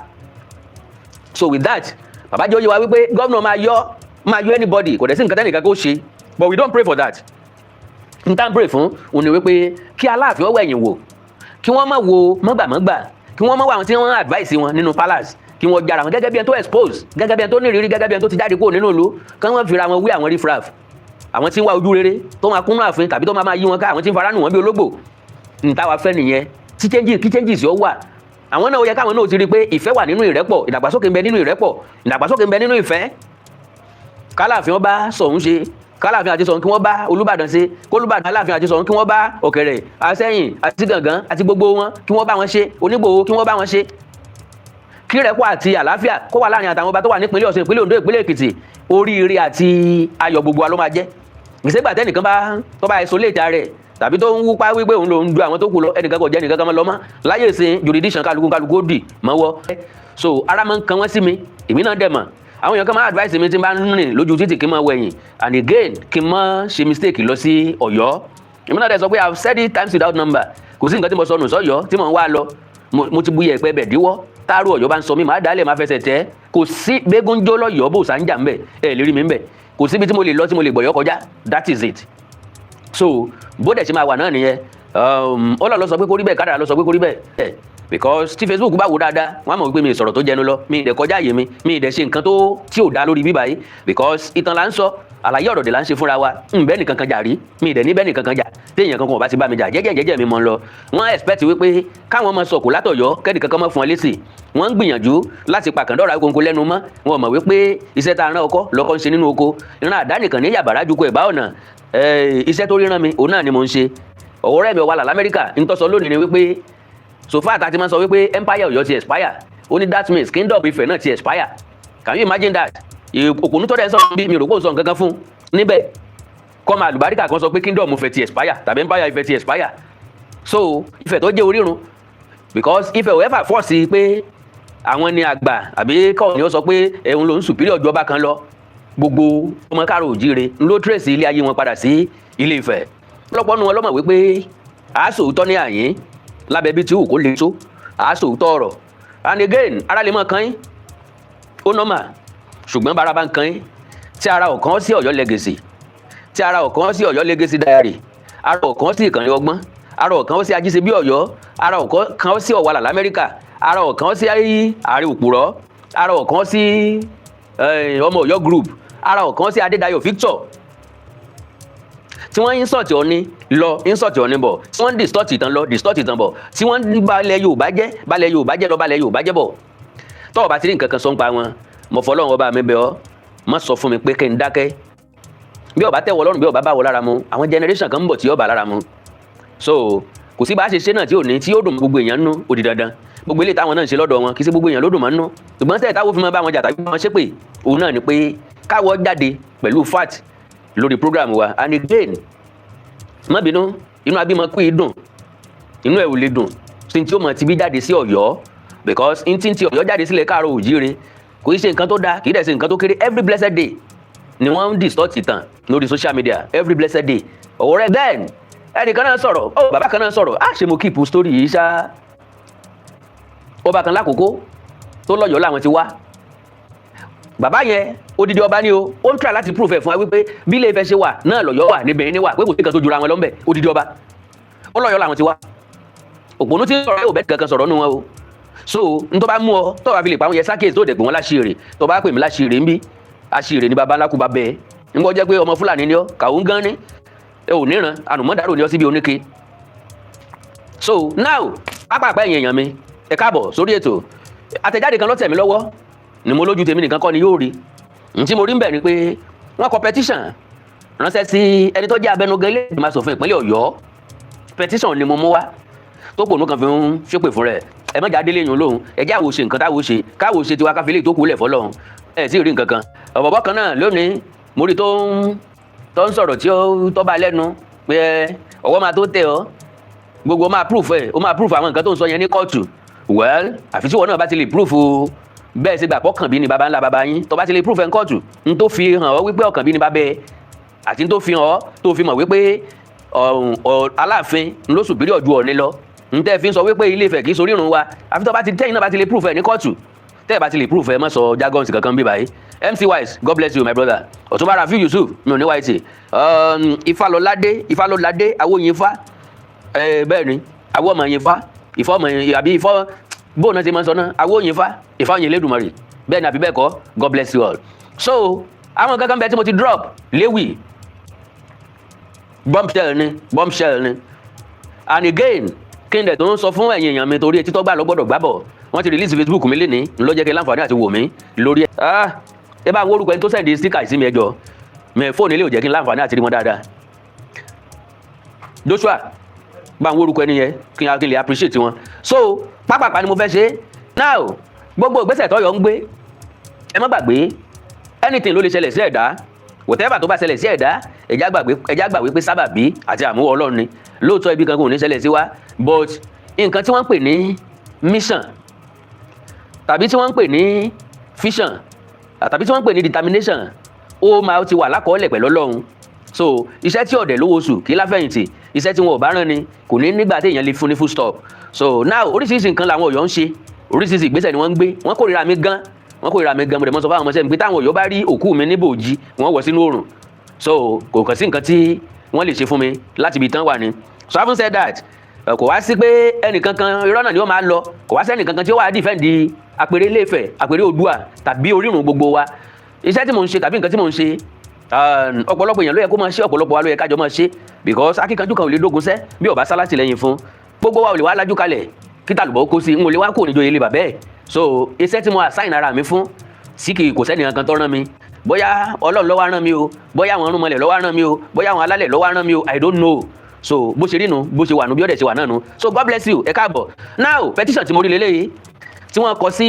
So with that bàbá jẹ́ ó yé wa wípé governor máa yọ anybody kò dẹ̀ sí nǹkan tẹ́nìkan kó ṣe but we don't pray for that. N tá n pray fún òun ni wípé kí Aláàfin ọwọ́ ẹ̀yìn wò kí wọ́n má wo mọ́gbàmọ́gbà kí wọ́n má wo àwọn tí wọ́n advice wọn nínú palace kí wọ́n jára wọn gẹ́gẹ́ bí ẹni tó expose gẹ́gẹ́ bí ẹni tó nírìírí gẹ́gẹ́ bí ẹni tó ti jáde kúrò nínú ìlú kí wọ́n fira wọn wí àwọn riffraff àwọn tí ń wá ojú rere tó máa kúnnú ààfin tàbí tó máa yí wọn ká àwọn tí ń fara nù wọn bí ológbò ní táwa fẹ́ nìyẹn kí changes yóò wà àwọn náà ó yẹ káwọn náà ti rí i pé ìfẹ́ wà nínú ìrẹ́pọ̀ ìdàgbàsókè ń bẹ nínú ìrẹ́pọ̀ ìdàgbàsókè ń bẹ nínú ìfẹ́ k'Aláàfin ó bá Ṣọ̀ún ṣe k'Aláàfin àti Ṣọ̀ún kí wọ́n bá Olúbàdàn ṣe k'Olúbàdàn Aláàfin àti Ṣọ̀ún kí wọ́n bá Ọ̀kẹ̀rẹ̀ Àṣẹ̀yìn àti Gàngán àti gbogbo wọn kí wọ́n bá wọn ṣe Onígbòho kí wọ́n bá wọn ṣe kí rẹ́pọ̀ àti àlàáfíà kó wà láàrin àtàwọn ọba tó wà nípínlẹ̀ Ọ̀ṣun ìpínlẹ̀ Oǹdó ìpínlẹ̀ Èkìtì oríire àti ayọ̀ gbogbo wa ló máa jẹ́ ìṣègbà tẹ́nìkan bá tó bá isolate rẹ̀ tàbí tó ń wúpá wípé òun lòún du àwọn tó kù lọ ẹnìkan kò jẹ́ ẹnìkan kan mọ́ lọ́mọ́ láyé ìsìn jurisdiction kálukú ó dì mọ́wọ́ so ara máa ń kan wọ́n sí mi èmi náà dẹ̀ mọ̀ àwọn èèyàn kan máa advice mi tí n bá ń rìn lójú títì kí n máa wẹ̀yìn and again kí n má ṣe mistake lọ sí Ọ̀yọ́ èmi náà dẹ̀ sọ pé I have said it times without number kò sí nǹkan tí mo sọnù sọ́yọ́ tí mò ń wá lọ mo ti bu yẹ̀pẹ̀ bẹ̀ díwọ́ táàrù Ọ̀yọ́ bá ń sọ mí màá dálẹ̀ máa fẹsẹ̀ tẹ́ kò sí gbégúnjó lọ́yọ̀ọ́ bò sáńjà ń bẹ̀ ẹ̀ lérí mi ń bẹ̀ kò síbi tí mo lè lọ tí mo lè gbọ̀yọ́ kọjá that is it so bó dẹ̀ ṣe máa wà náà nìyẹn Ọlọ́run ló sọ pé kó rí bẹ́ẹ̀ kádàrá ló sọ pé kó rí bẹ́ẹ̀ because tí Facebook bá wò dáadáa wọ́n á mọ̀ wípé mi sọ̀rọ̀ tó jẹnu lọ mi ì dẹ̀ kọjá àyè mi ì dẹ̀ ṣe nǹkan tí ò dá lórí bíbá yìí because ìtàn là ń sọ àlàyé ọ̀rọ̀ dẹ̀ là ń ṣe fúnra wa bẹ́ẹ̀ nìkan kan jà rí mi ì dẹ̀ ní bẹ́ẹ̀ nìkan kan jà téèyàn kankan ò bá ti bá mi jà jẹ́jẹ́ mi mọ́ ń lọ wọ́n expect wípé káwọn ọmọ sọ̀kò látọ̀yọ́ kẹ́nì kankan mọ́ fún ọ lésì wọ́n ń gbìyànjú láti pàkàndọ́ra agogo lẹ́nu mọ́ wọn mọ̀ wípé iṣẹ́ tá a rán ọkọ lọ́kọ́ ń ṣe nínú oko ìran àdá nìkan ní yàbàrá ju ko ẹ̀bá ọ̀nà iṣẹ́ tó ríran mi òun náà ni mo ń ṣe ọ̀rẹ́ mi wà l'Amẹ́ríkà ń tọ́sọ lónìí ni wípé so far àtàtì máa sọ wípé empire Ọ̀yọ́ ti expire ó ní that means kingdom Ifẹ̀ náà ti expire can you imagine that òpònú tó dẹ̀ sọ bí mi rò pé ó sọ nǹkan kan fún níbẹ̀ kọ́mọ àlùbáríkà kan sọ pé kingdom Ifẹ̀ ti expire tàbí empire Ifẹ̀ ti expire so Ifẹ̀ tó jẹ́ orírun because Ifẹ̀ ò ever force pé àwọn ni àgbà àbí kọ́ ni ó sọ pé ẹ̀hún ló ń superior ọjọ́ bá kan lọ gbogbo ọmọ káàrọ̀ òjíire ló trace ilé ayé wọn padà sí Ilé Ifẹ̀ lọ́pọ̀ nu wọn lọ́mọ̀ wípé àásòótọ́ ní àyín lábẹ́ bí tí ò kó lè tó àásòótọ́ ọ̀rọ̀ and again ara lè mọ̀ kan yín ó nọ́mà ṣùgbọ́n bára bá ń kan yín tí ara ọ̀kan sí Ọ̀yọ́ Legacy tí ara ọ̀kan sí Ọ̀yọ́ Legacy Diary ara ọ̀kan sí Ìkànnì Ọgbọ́n ara ọ̀kan sí Ajíṣebí Ọ̀yọ́ ara ọ̀kan sí Ọ̀wàlà l'Amẹ́ríkà ara ọ̀kan sí Ààrẹ Òpùrọ́ ara ọ̀kan sí Ọmọ Ọ̀yọ́ Group ara ọ̀kan sí Adédayọ̀ Victor tí wọ́n insult Ọọ̀ni lọ insult Ọọ̀ni bọ̀ tí wọ́n distort ìtàn lọ distort ìtàn bọ̀ tí wọ́n balẹ̀ Yorùbá jẹ́ lọ balẹ̀ Yorùbá jẹ́ bọ̀ tọ́ọ̀ bá ti rí nǹkan kan sọ ń pa wọn mo fọlọ́run ọba mi bẹ̀ ọ́ má sọ fún mi pé kí n dákẹ́ bí ọba tẹ́wọ́ lọ́rùn bí ọba bá wọ lára mu àwọn generation kan ń bọ̀ tí ọba lára mu so kò sí bá a ṣe ṣe náà tí ò ní tí ó dùn gbogbo èèyàn nú ó di dandan gbogbo ilé táwọn náà ń ṣe lọ́dọ̀ wọn kì í ṣe gbogbo èèyàn ló dùn mọ́ nú ṣùgbọ́n tẹ́ẹ̀ táwọn fi máa bá wọn jà tàbí wọn ṣépè òun náà ni pé káwọ́ jáde pẹ̀lú fact lórí program wa and again má bínú inú abímọ kú ìdùn inú ẹ̀ ò lè dùn tí ó mọ̀ ti bí jáde sí Ọ̀yọ́ because n tí Ọ̀yọ́ jáde sílẹ̀ káàrọ̀ òjíire kò í ṣe nǹkan tó dáa kì í dẹ̀ ṣe nǹkan tó kéré every blessed day ni wọ́n ń distort ìtàn lórí social media every blessed day ọ̀rẹ́ then ẹnìkan náà sọ̀rọ̀ bàbá kan náà sọ̀rọ̀ ṣe mo keep story yìí ṣá ọba kan lákòókò tó lọ́yọ̀ọ́ làwọn ti wá bàbá yẹn odidi ọba ni o ó ń try láti prove ẹ̀ fún wa wípé bí Ilé Ifẹ̀ ṣe wà náà lọ́yọ̀ọ́ wà níbẹ̀ ní wà pé kò sí nǹkan tó jura wọn lọ́nbẹ̀ odidi ọba ó lọ́yọ̀ọ́ làwọn ti wá òpònú tí sọ̀rọ̀ yóò bẹ́ẹ̀ kankan sọ̀rọ̀ nù wọn o so n tó bá mú ọ tó bá fi lè pa àwọn yẹn sákèsì tó dẹ̀ pé wọ́n láṣìírí tó bá pè mí láṣìírí ń bí àṣìírí ní baba ńlá kú bá bẹ́ẹ̀ ń gbọ́ jẹ́ pé ọmọ Fúlàní ni ọ kàwé gan ni ẹ ò níran ànùmọ́dàrò ni ọ síbi oníke so now pápápá èèyàn mi ẹ káàbọ̀ sórí ètò àtẹ̀jáde kan ló tẹ̀ mí lọ́wọ́ ni mo lójú tèmi nìkan kọ́ ni yóò rí n tí mo rí ń bẹ̀ ni pé wọ́n kọ petition ránṣẹ́ sí ẹni tó jẹ́ abẹnugan ilé ìgbìmọ̀ aṣòfin ìpínlẹ̀ Ọ̀yọ́ petition ni mo mú wá tó pònú kan fi ń ṣépè fún rẹ̀ ẹ má jáde léyìn olóhùn ẹ jẹ́ àwòṣe nǹkan káwòṣe tiwa káfílẹ̀ tó kù lẹ̀ fọlọ́hún ẹ sì rí nǹkan kan ọ̀bọ̀bọ̀ kan náà lónìí mo rí tó ń sọ̀rọ̀ tí ó tọ́ bá lẹ́nu pé ọwọ́ máa tó tẹ̀ ọ́ gbogbo ó máa proof ẹ̀ ó máa proof àwọn nǹkan tó ń sọ yẹn ní kóòtù well àfi tí wọn náà bá ti lè proof bẹ́ẹ̀ ṣe gbà pọ́kànbí ni baba ńlá baba yín tó bá ti lè proof ẹ̀ ń kóòtù n tó fi hàn ọ́ wípé ọ̀kànbí ni baba ẹ̀ àti n tó fi hàn ọ́ tó fi mọ̀ wípé Aláàfin ló superior ju Ọ̀ọ̀ni lọ n tẹ́ fi ń sọ wípé Ilé Ifẹ̀ kì í sorírun wa àfi tó bá ti tẹ́yìn náà bá ti lè proof ẹ̀ ní kóòtù tẹ́ ẹ̀ bá ti lè proof ẹ̀ má sọ jargons kankan bí báyìí MC Wise God bless you my brother Ọ̀túnba Rafiu Yusuf mi ò ní wáyé Ifálọládé awóyinfá bẹ́ẹ̀ ni awó ọmọ yinfá ìfọ́ ọmọ àbí ìfọ́ bóun náà ti máa ń sọ náà awóyinfá ìfáwọn Elédùmarè bẹ́ẹ̀ ni àbí bẹ́ẹ̀ kọ́ God bless you all so àwọn kankan bẹ́ẹ̀ tí mo ti drop léwì bombshell ni and again kí n dẹ̀ tó ń sọ fún ẹ̀yin èèyàn mi torí etí tó gbà ló gbọ́dọ̀ gbábọ̀ wọ́n ti release Facebook mi lénìí ló jẹ́ kí n láǹfààní àti wò mí lórí ẹ̀ ẹ bá ń wórúkọ ẹni tó sẹ́ndì sticker sí mi ẹjọ́ mi fóònù ilé ò jẹ́ kí n láǹfààní àti rí wọn dáadáa Joshua bá ń wórúkọ ẹni yẹn kí n lè appreciate wọn so pápápá ni mo fẹ́ ṣe now gbogbo ìgbésẹ̀ tọ́yọ̀ ń gbé ẹ má gbàgbé anything ló lè ṣẹlẹ̀ sí ẹ̀dá whatever tó bá ṣẹlẹ̀ sí ẹ̀dá ẹ̀já gbà wípé sábàbí àti àmúwọ́ Ọlọ́run ni lóòótọ́ ibi kankan ò ní ṣẹlẹ̀ sí wa but nǹkan tí wọ́n ń pè ní mission tàbí tí wọ́n ń pè ní vision tàbí tí wọ́n ń pè ní determination ó máa ti wà lákọọ́lẹ̀ pẹ̀lú Ọlọ́run so iṣẹ́ tí ọ̀dẹ̀ lówó oṣù kí láfẹ̀yìntì iṣẹ́ tí wọn ò bá rán ni kò ní nígbà tí èèyàn lè fún ní full stop so now oríṣiríṣi nǹkan làwọn Ọ̀yọ́ ń ṣe oríṣiríṣi ìgbésẹ̀ ni wọ́n ń gbé wọ́n kórìíra mi gan mo dẹ̀ mọ́ sọ fáwọn ọmọọṣẹ́ mi pé táwọn Ọ̀yọ́ bá rí òkú mi níbòjì wọ́n wọ̀ sínú oòrùn so kò kàn sí nǹkan tí wọ́n lè ṣe fún mi láti ibi tán wà ní so having said that kò wá sí pé ẹnìkankan irọ́ náà ni ó máa lọ kò wá sí ẹnìkankan tí ó wà dìfẹ́ǹdì àpèrè Ilé Ifẹ̀ àpèrè Oòduà tàbí orírun gbogbo wa iṣẹ́ tí mò ń ṣe tàbí nǹkan tí mò ń ṣe ọ̀pọ̀lọpọ̀ èèyàn ló yẹ kó máa ṣe ọ̀pọ̀lọpọ̀ wa ló yẹ kájọ máa ṣe because akíkanjú kan ò lè dógun sẹ́ bí ọba sálásì lẹ́yìn fún gbogbo wa ò lè wá lájú kalẹ̀ kí tàlùbọ̀ kó sí n ò lè wá kó níjọ ilé bàbẹ́ ẹ̀ so iṣẹ́ tí mo assign ara mi fún sí kì í kò sẹ́ni kankan tó rán mi bóyá Ọlọ́run ló wá rán mi o bóyá àwọn ọ̀rúnmọlẹ̀ ló wá rán mi o bóyá àwọn alálẹ̀ ló wá rán mi o I don't know so bó ṣe rí nu bó ṣe wà nu bí ọ̀dẹ̀ ṣe wà náà nu so God bless you ẹ káàbọ̀ now petition tí mo rí lélẹ́yìí tí wọ́n kọ sí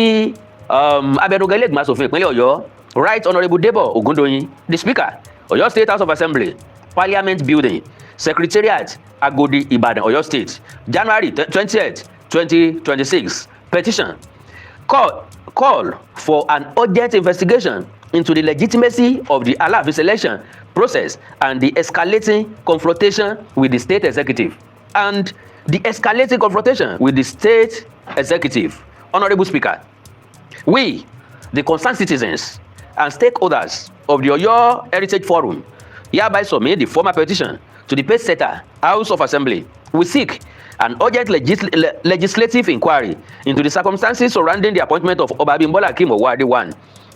abẹnugan ilé ìgbìmọ̀ asòfin ìpínlẹ̀ Ọ̀yọ́ Right Honourable Debo Ogundoyin the Speaker Ọ̀yọ́ State House of Assembly Parliament Building Secretariat Agodi Ibadan Ọ̀yọ́ State January 20th 2026 petition call for an urgent investigation into the legitimacy of the Aláàfin selection process and the escalating confrontation with the state executive Honourable Speaker, we, the concerned citizens and stakeholders of the Oyo Heritage Forum, hereby submit the formal petition to the pace-setter House of Assembly. We seek an urgent legislative inquiry into the circumstances surrounding the appointment of Oba Abimbola Akeem Owode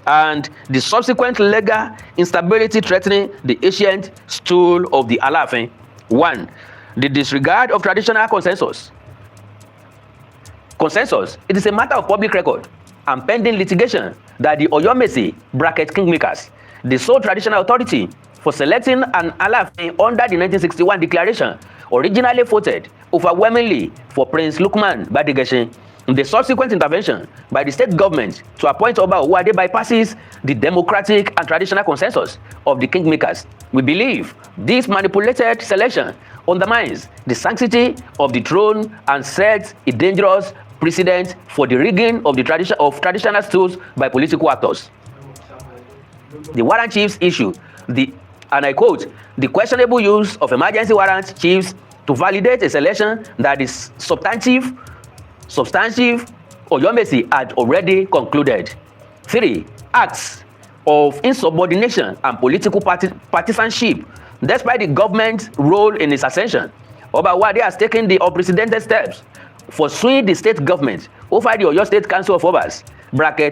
and the subsequent legal instability threatening the ancient stool of the Aláàfin. 1. The disregard of traditional consensus. It is a matter of public record and pending litigation that the Oyomesi (Kingmakers), the sole traditional authority for selecting an Aláàfin under the 1961 declaration, originally voted overwhelmingly for Prince Lukman Badegesin. The subsequent intervention by the state government to appoint Oba Owode bypasses the democratic and traditional consensus of the Kingmakers. We believe this manipulated selection undermines the sanctity of the throne and sets a dangerous precedent for the rigging of the traditional stools by political actors. The warrant chiefs issue and I quote, the questionable use of emergency warrant chiefs to validate a selection that is substantive Oyomesi had already concluded. 3. Acts of insubordination and political partisanship. Despite the government's role in its ascension, Oba Owode has taken the unprecedented steps for suing the state government over the Oyo State Council of Obas,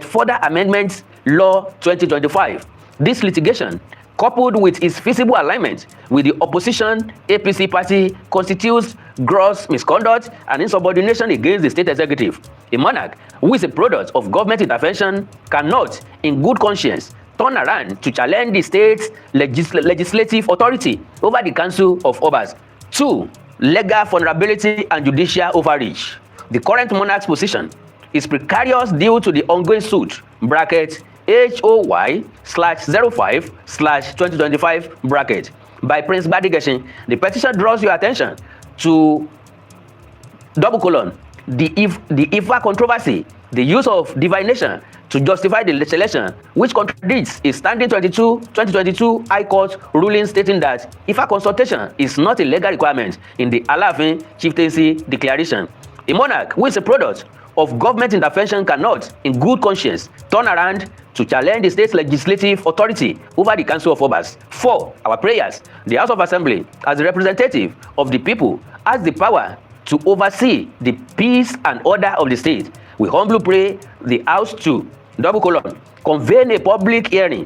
Further Amendments Law 2025. This litigation, coupled with its feasible alignment with the opposition APC party, constitutes gross misconduct and insubordination against the state executive. A monarch who is a product of government intervention cannot, in good conscience, turn around to challenge the state's legislative authority over the Council of Obas. 2. Legal vulnerability and judicial overreach. The current monarch's position is precarious due to the ongoing suit HOY/05/2025 by Prince Badegesin. The petition draws your attention to The Ifa controversy, the use of divination to justify the selection, which contradicts a standing 2022 High Court ruling stating that Ifa consultation is not a legal requirement in the Alaafin Chieftaincy Declaration. A monarch who is a product of government intervention cannot, in good conscience, turn around to challenge the state's legislative authority over the Council of Obas. 4. Our prayers. The House of Assembly, as the representative of the people, has the power to oversee the peace and order of the state. We humbly pray the House to, convene a public hearing,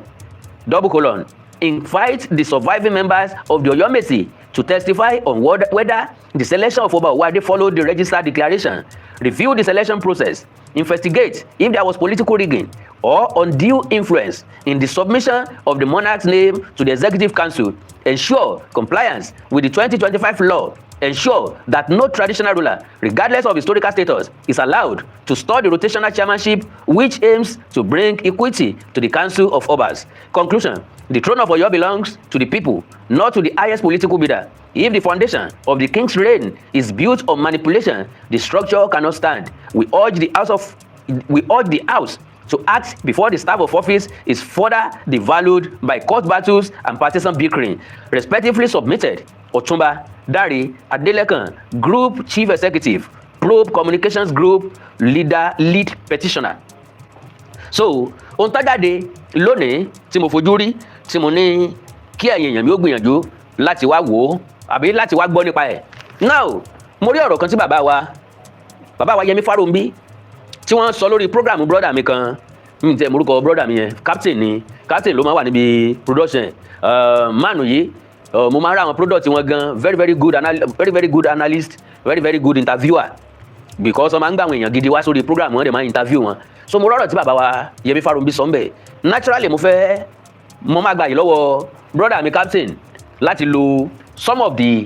invite the surviving members of the Oyomesi to testify on whether the selection of Oba Owade followed the registered declaration, review the selection process, investigate if there was political rigging or undue influence in the submission of the monarch's name to the Executive Council, ensure compliance with the 2025 law, ensure that no traditional ruler, regardless of historical status, is allowed to store the rotational chairmanship, which aims to bring equity to the Council of Obas. Conclusion. The throne of Oyo belongs to the people, not to the highest political bidder. If the foundation of the king's reign is built on manipulation, the structure cannot stand. We urge the House to act before the staff of office is further devalued by court battles and partisan bickering. Respectively submitted, Otumba Dare Adelekan, Group Chief Executive, Probe Communications Group Lead Petitioner. So, ohun tó jáde lónìí tí mo fojú rí, tí mo ní kí ẹ̀yin èèyàn mi ó gbìyànjú láti wá wò ó àbí láti wá gbọ́ nípa ẹ̀. Now, mo rí ọ̀rọ̀ kan tí bàbá wa Yẹmí Fáròǹbí tí wọ́n sọ lórí program brother mi kan, mi tẹ morúkọ brother mi yẹn, captain ló máa wà níbi production. Mánu yìí, mo máa ń ra àwọn product wọn gan, very good analyst, very good interviewer, because wọ́n máa ń gbà àwọn èèyàn gidi wá sórí program wọn dẹ̀ máa ń interview wọn. So mo rọrọ̀ tí bàbá wa Yẹmí Fáròǹbí sọ ń bẹ̀, naturally mo máa gbà yìí lọ́wọ́ brother mi captain láti lo some of the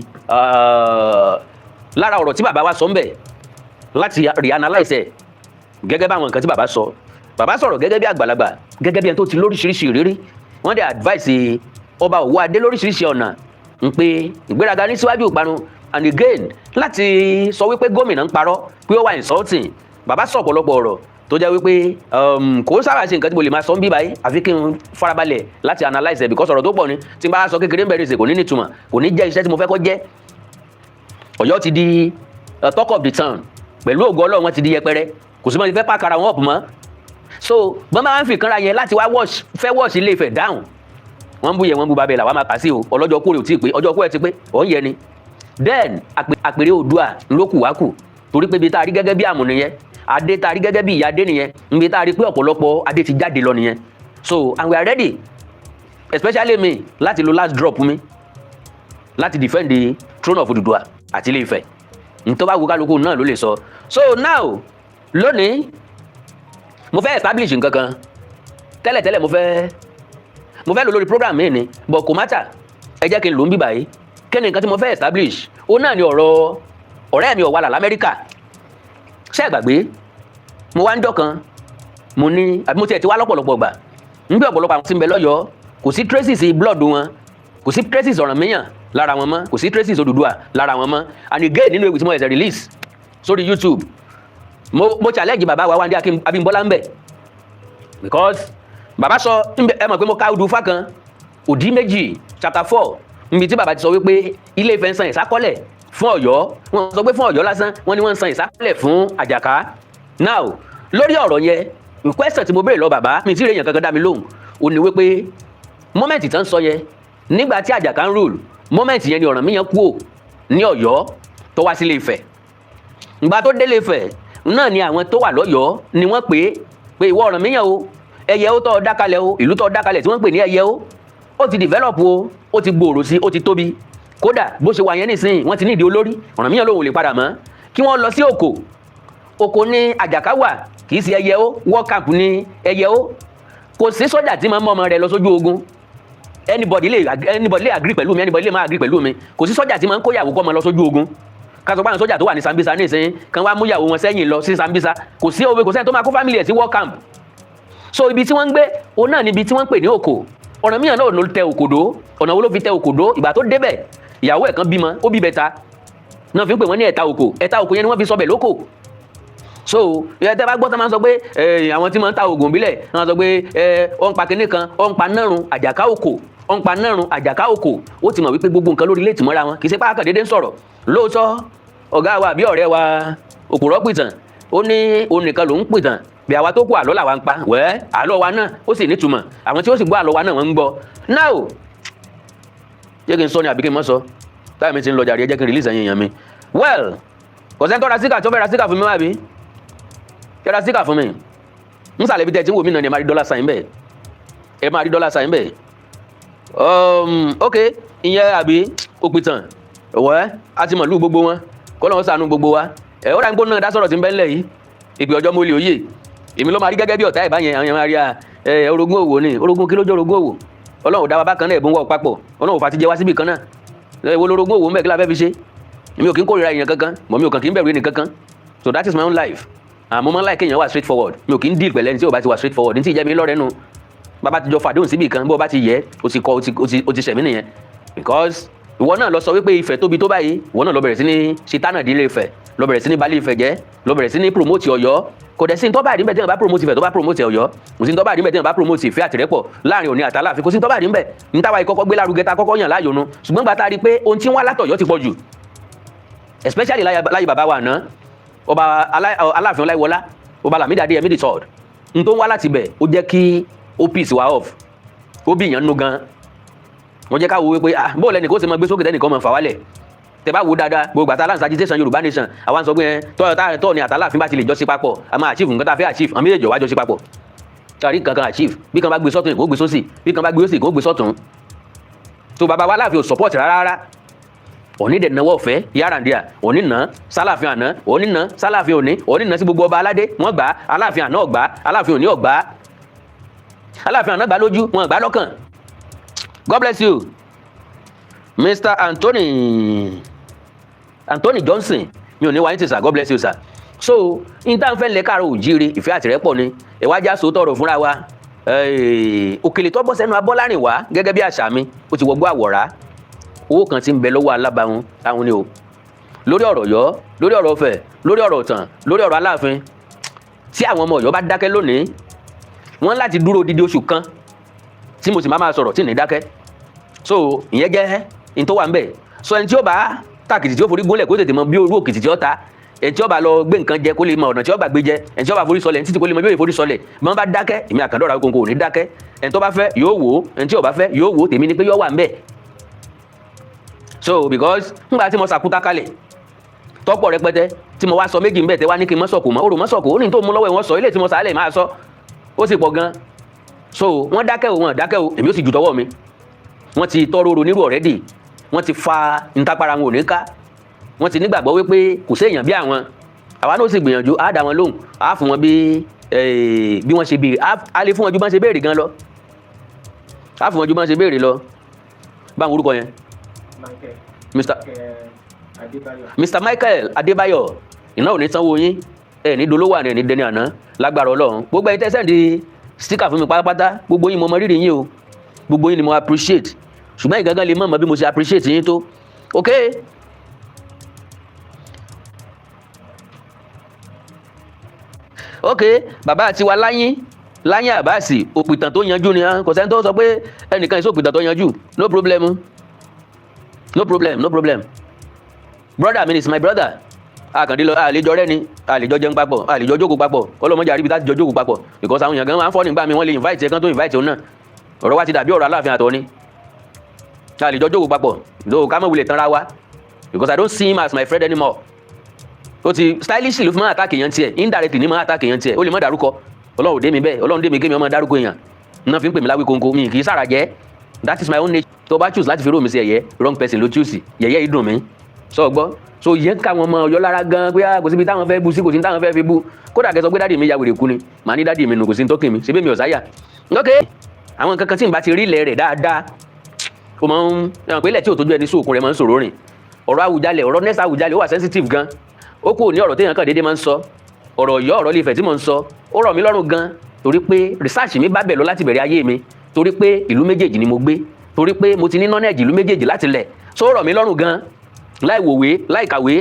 lára ọ̀rọ̀ tí bàbá wa sọ ń bẹ̀ láti reanalyze ẹ̀ gẹ́gẹ́ bá àwọn nǹkan tí bàbá sọ. Bàbá sọ̀rọ̀ gẹ́gẹ́ bí àgbàlagbà, gẹ́gẹ́ bí ẹni tó ti lóríṣiríṣi ìrírí. Wọ́n dẹ̀ advice Ọba Owóadé lóríṣiríṣi ọ̀nà ń pé ìgbéraga ní síwájú ìparun, and again láti sọ wípé gómìnà ń parọ́ pé ó wà insulting. Bàbá sọ ọ̀pọ̀lọpọ̀ ọ̀rọ̀ tó jẹ́ wípé kò sábà ṣe nǹkan tí mo lè máa sọ ń bí báyìí àfi kí n farabalẹ̀ láti analyze ẹ̀, because ọ̀rọ̀ tó pọ̀ ni tí n bá sọ kékeré ń bẹ̀rẹ̀ ṣe kò ní nítumọ̀, kò ní jẹ́ iṣẹ́ tí mo fẹ́ kó jẹ́. Ọ̀yọ́ ti di talk of the town, pẹ̀lú ògo Ọlọ́run wọn ti di yẹpẹrẹ, kò sí mọ́ ti fẹ́ pàkàrà wọn ọ̀pọ̀ mọ́. So bọ́n máa ń fi ìkanra yẹn láti wá fẹ́ wọ́ọ̀ṣì Ilé Ifẹ̀ dáhùn, wọ́n bú yẹ wọ́n bú babẹ̀ làwọn máa kà sí o, ọlọ́jọ́ kúrò tí ì pé ọjọ́ kú ẹ ti pé ọ̀ ń yẹ ni. Then àpèrè Oòduà ló kù wá kù, torí pé ibi tá a rí gẹ́gẹ́ bí àmù nìyẹn, adé tá a rí gẹ́gẹ́ bí ìyá adé nìyẹn, ibi tá a rí pé ọ̀pọ̀lọpọ̀ adé ti jáde lọ nìyẹn. So and we are ready, especially me, láti lo last drop mi láti defend the throne of Oòduà àti Ilé Ifẹ̀. Ntọ́ bá wo kálukú náà ló lè sọ. So now lónìí mo fẹ́ establish nǹkan kan, tẹ́lẹ̀tẹ́lẹ̀ mo fẹ́ lò lórí program mi ni, but kò matter, ẹ jẹ́ kí n lò ń bí báyìí. Kí ni nǹkan tí mo fẹ́ establish? Ó náà ni ọ̀rọ̀ ọ̀rẹ́ mi Ọ̀wàlà l'Amẹ́ríkà. Ṣé ẹ gbàgbé mo wá ń jọ́ kan, mo ní àbí mo tiẹ̀ ti wá lọ́pọ̀lọpọ̀ gbà ń gbé ọ̀pọ̀lọpọ̀ àwọn tí ń bẹ lọ́yọ̀ọ́, kò sí traces blood wọn, kò sí traces Ọ̀rànmíyàn lára wọn mọ́, kò sí traces Odùduwà lára wọn mọ́. And again nínú ewì tí mo ẹ̀sẹ̀ release sórí YouTube, mo challenge bàbá wa Wándé Abímbọ́lá ń bẹ̀, because bàbá sọ ẹ mọ̀ pé mo ká odù fá kan Òdì Méjì chapter 4 níbi tí bàbá ti sọ wípé Ilé Ifẹ̀ ń san ìsákọ́lẹ̀ fún Ọ̀yọ́, wọ́n sọ pé fún Ọ̀yọ́ lásán, wọ́n ní wọ́n ń san ìsákọ́lẹ̀ fún Àjàká. Now lórí ọ̀rọ̀ yẹn, question tí mo béèrè lọ bàbá, mi ti rí èèyàn kankan dá mi lóhùn, ó ní wípé moment tán sọ yẹn nígbà tí Àjàká ń rule, moment yẹn ni Ọ̀rànmíyàn kúò ní Ọ̀yọ́ tó wá sí Ilé Ifẹ̀. Ìgbà tó dé Ilé Ifẹ̀ náà ni àwọn tó wà lọ́yọ̀ọ́ ni wọ́n pé ìwọ Ọ̀rànmíyàn o, ẹyẹ ó tọ́ dákalẹ̀ o, ìlú tọ́ dákalẹ̀ tí wọ́n pè ní ẹyẹ ó ti develop o, ó ti gbòòrò sí, ó ti tóbi, kódà bó ṣe wà yẹn nísìnyí wọ́n ti ní ìdí olórí. Ọ̀rànmíyàn lòun ò lè padà mọ́, kí wọ́n lọ sí Òkò ní Àjàká wà, kì í ṣe ẹyẹ ó, war camp ní ẹyẹ ó. Kò sí sọ́jà tí máa ń mọ́ ọmọ rẹ̀ lọ sójú ogun, anybody lè agree pẹ̀lú mi, anybody lè má agree pẹ̀lú mi. Kò sí sọ́jà tí máa ń kóyàwó kọ́ ọmọ lọ sójú ogun. Ká sọ pé àwọn sọ́jà tó wà ní Sambisa nísìnyí kan wá múyàwó wọn sẹ́yìn lọ sí Sambisa, kò sí òwe, kò sẹ́ni tó máa kó family ẹ̀ sí war camp. So ibi tí wọ́n ń gbé òun náà níbi tí wọ́n ń pè ní Òkò. Ọ̀rànmíyàn náà ló tẹ Òkòdó, ọ̀nà wo ló fi tẹ Òkòdó? Ìgbà tó débẹ̀ ìyàwó ẹ̀ kan bímọ, ó bí bẹta, náà fi ń pè wọ́n ní ẹ̀ta òkò yẹn ni wọ́n fi sọbẹ̀ lóko. So ìyá tẹ́ bá gbọ́ tó máa ń sọ pé àwọn tí máa ń ta oògùn bílẹ̀ wọ́n sọ pé ó ń pa kinní kan ó ń pa nárun àjàká òkò ó ń pa nárun àjàká òkò ó ti mọ̀ wípé gbogbo nǹkan lórí léètì mọ́ra wọn kì í ṣe pákà déédéé ń sọ̀rọ̀ lóòótọ́ ọ̀gá wa àbí ọ̀rẹ́ wa òpùrọ́ pìtàn ó ní òun nìkan ló ń pìtàn bí àwa tó kú àlọ́ làwa ń pa wẹ́ àlọ́ wa náà ó sì nítumọ̀ àwọn tí ó sì gbọ́ àlọ́ wa náà wọ́n ń gbọ́ now jẹ́ kí n sọ ni àbí kí n mọ́ sọ táyà mi ti ń lọ jàre jẹ́ kí n release ẹ̀yìn èèyàn mi well kò sẹ́ni tó ra síkà tó fẹ́ ra síkà fún mi wá bí kẹ́ ra síkà fún mi ń sàlẹ̀ bí tẹ́ tí ń wò mí náà ni ẹ máa rí dọ́là sign bẹ́ẹ̀ ẹ máa rí dọ́là sign bẹ́ẹ̀ ok ìyẹn àbí òpìtàn wẹ́ a ti mọ̀ lú gbogbo wọn kọ́ lọ́wọ́ ṣàánú gbogbo wa ẹ̀ ó rà ń gbóná náà dá sọ̀rọ̀ tí ń bẹ́ ńlẹ̀ yìí ìpè ọjọ́ mo lè òye èmi ló máa rí gẹ́gẹ́ bí ọ̀tá ìbáyẹn àwọn yẹn máa rí orogún òwò ni orogún kí ló jẹ́ orogún òwò ọlọ́run dá wa bákan náà ẹ̀bùn wọ̀ papọ̀ ọlọ́run fà ti jẹ wá síbì kan náà èwo lorogún òwò mẹ́ẹ̀ kí la fẹ́ fi ṣe èmi ò kí ń kórìíra èèyàn kankan mọ̀ mi ò kàn kí ń bẹ̀rù ènìyàn kankan so that is my own life àmọ́ máa ń láì kéèyàn wà straight forward mi ò kí ń deal pẹ̀lẹ́ ní tí ò bá ti wà straight forward ní tí ìjẹ́ mi lọ́rẹ́ nu bàbá ti jọ fàdéhùn síbì kan bó bá ti yẹ o ti ṣẹ̀mí nìyẹn because ìwọ náà lọ sọ wípé Ifẹ̀ tóbi tó báyìí ìwọ náà lọ bẹ̀rẹ̀ sí ní ṣetánà dílé Ifẹ̀ lọ bẹ̀rẹ̀ sí ní balẹ̀ Ifẹ̀ jẹ́ lọ bẹ̀rẹ̀ sí ní promote Ọ̀yọ́ kò dẹ̀ sí ní tọ́ba àdínbẹ̀ tí wọ́n bá promote Ifẹ̀ tó bá promote Ọ̀yọ́ kò sí ní tọ́ba àdínbẹ̀ tí wọ́n bá promote ìfẹ́ àtìrẹ́pọ̀ láàrin Ọ̀ọ̀ni àtàláàfin kò sí ní tọ́ba àdínbẹ̀ ní táwa ìkọ́kọ́ gbé lárugẹ ta kọ́kọ́ yàn láàyò nu ṣùgbọ́n gbà tá a rí pé ohun tí wọ́n látọ̀yọ́ ti pọ̀ jù especially láyé bàbá wa àná ọba Aláàfin Ọláyíwọlá ọba Lámídì Adéyẹmí III n tó ń wá láti bẹ̀ ó jẹ́ kí ó peace wa off ó bí ìyàn nú gan wọ́n jẹ́ ká wo wípé bóòlù ẹnì kó ṣe máa gbé sókè tẹ́nìkan máa fà wálẹ̀ tẹ́ bá wo dáadáa gbogbo àtàlà agitation Yorùbá nation àwọn sọ pé tọ́ ni àtàláàfin bá ti lè jọ sí papọ̀ a máa achieve nǹkan tá a fẹ́ achieve àmì èjò wá jọ sí papọ̀ kárí kankan achieve bí kan bá gbé sọ́tún kò gbé sósì bí kan bá gbé òsì kò gbé sọ́tún tó bàbá wa Aláàfin ò support rárá Ọ̀ọ̀ni dẹ̀ náwó ọ̀fẹ́ yàrá-ndíà Ọ̀ọ̀ni ná sálàfin àná Ọ̀ọ̀ni ná sálàfin òní Ọ̀ọ̀ni ná sí gbogbo ọba aládé wọ́n gbà Aláàfin àná ọ̀gbà Aláàfin òní ọ̀gbà Aláàfin àná gbà lójú wọn gbà lọ́kàn God bless you Mr. Anthony Johnson mi ò ní wáyé ti sir God bless you sir so intanfẹ́ lẹ́ káàró òjíire ìfẹ́ àtìrẹ́pọ̀ ni ẹ̀wájá sòótọ́ ọ̀rọ̀ fúnra wa òkèlè tó bọ́ sẹ́nu abọ́lárìn wá gẹ́gẹ́ bí àṣà mi ó ti wọgbọ́ àwọ̀rá owó kan ti ń bẹ lọ́wọ́ alábàáhùn táwọn ni o lórí ọ̀rọ̀ Ọ̀yọ́ lórí ọ̀rọ̀ Ifẹ̀ lórí ọ̀rọ̀ Ọ̀tàn lórí ọ̀rọ̀ Aláàfin tí àwọn ọmọ Ọ̀yọ́ bá dákẹ́ lónìí wọ́n láti dúró odidi oṣù kan tí mo sì máa sọ̀rọ̀ tí ní dákẹ́ so ìyẹn jẹ́ in tó wà ń bẹ̀ so ẹni tí ó bá tàkìtì tí ó forí gúnlẹ̀ kó tètè mọ bí orú òkìtì tí ó ta ẹni tí ó bá lọ gbé nǹkan jẹ kó lè mọ ọ̀nà tí ó bá gbé jẹ ẹni tí ó bá forí sọlẹ̀ ẹni títí kó lè mọ bí ó forí sọlẹ̀ bí wọ́n bá dákẹ́ èmi Àkàndá Awikonko ò ní dákẹ́ ẹni tó bá fẹ́ yóò wò ó ẹni tí ó bá fẹ́ yóò wò ó tèmi ni pé yóò wà ń bẹ̀ so because ńgbà tí mo sàkúta kalẹ̀ tọ́pọ̀ rẹpẹtẹ tí mo wá sọ méjì ń bẹ̀ tẹ́ wá ní kí n mọ́ sọ̀kò mọ́ ó rò mọ́ sọ̀kò ó ní tó mú lọ́wọ́ wọn sọ ilé tí mo sàálẹ̀ máa sọ ó sì pọ̀ gan so wọ́n dákẹ́ o wọ́n dákẹ́ o èmi ó sì jù tọwọ́ mi wọ́n ti tọrọ onírú ọ̀rẹ́dì wọ́n ti fa ntapara wọn ò ní ká wọ́n ti nígbàgbọ́ wípé kò séèyàn bí àwọn àwa náà sì gbìyànjú á dá wọn lóhùn á fún wọn bí wọ́n ṣe béèrè á lè fún wọn ju bá ń ṣe béèrè gan lọ á fún wọn ju bá ń ṣe béèrè lọ báwọn orúkọ yẹn Mr. Michael Adébáyọ̀ iná ò ní sanwó yín ẹ ní dolówó àná ẹ ní dẹni àná lágbára Ọlọ́run gbogbo ẹ̀yin tẹ́ sẹ́ndì sticker fún mi pátápátá gbogbo yín mo mọ rírì yín o gbogbo yín ni mo appreciate ṣùgbọ́n ìgangan lè mọ̀ bí mo ṣe appreciate yín tó ok ok bàbá àti wa láyín àbáàsì òpìtàn tó yanjú ni kò sẹ́ni tó sọ pé ẹnìkan ìṣó òpìtàn tó yanjú no problem brother mi is my brother àkàndínlọ àlejò rẹ ni àlejò jẹun papọ̀ àlejò jókòó papọ̀ ọlọ́mọdé àríbi láti jọ jókòó papọ̀ because àwọn èèyàn gan máa ń fọ́ nígbà mi wọ́n lè invite ẹ̀ kan tó invite òun náà ọ̀rọ̀ wa ti dàbí ọ̀rọ̀ Aláàfin àtọ̀ ni àlejò jókòó papọ̀ though ká mọ̀ wulẹ̀ tanra wa because I don't see him as my friend anymore ó ti stylish ló fi máa attack èèyàn tiẹ̀ indirectly ní máa attack èèyàn tiẹ̀ ó lè má dárúkọ Ọlọ́run dé mi bẹ́ẹ̀ Ọlọ́run dé mi kémi ọmọ dárúkọ èèyàn náà fi ń pè mí l'Awikonko mi kì í sára jẹ́ that is my own nature tó bá choose láti fi rò mí sí ẹ̀yẹ wrong person ló choose yẹ̀yẹ́ ìdùn mi sọ gbọ́ so yẹn káwọn ọmọ Ọ̀yọ́ lára gan pé kò síbi táwọn fẹ́ bu sí kò sí táwọn fẹ́ fi bu kódà kẹsọ pé dáàdì mi ya wèrè kú ni màá ní dáàdì mi nù kò sí tókè mi ṣebí mi ò sáyà ok àwọn kankan tí n bá ti rí ilẹ̀ rẹ̀ dáadáa ó máa ń ẹ̀wọ̀n pé ilẹ̀ tí ò tójú ẹni sóòkun rẹ̀ máa ń sòrò rìn ọ̀rọ̀ Àwùjalẹ̀ ọ̀rọ̀ nẹ́sà Àwùjalẹ̀ ó wà sensitive gan ó kò ní ọ̀rọ̀ téèyàn kàn déédéé máa ń sọ ọ̀rọ̀ Ọ̀yọ́ ọ̀rọ̀ Ilé-Ifẹ̀ tí mò ń sọ ó rọ̀ mí lọ́rùn gan torí pé research mi bá bẹ̀ lọ láti bẹ̀rẹ̀ ayé mi torí pé ìlú méjèèjì ni mo gbé torí pé mo ti ní knowledge ìlú méjèèjì láti lẹ̀ so ó rọ̀ mí lọ́rùn gan láì wòwe láì kàwé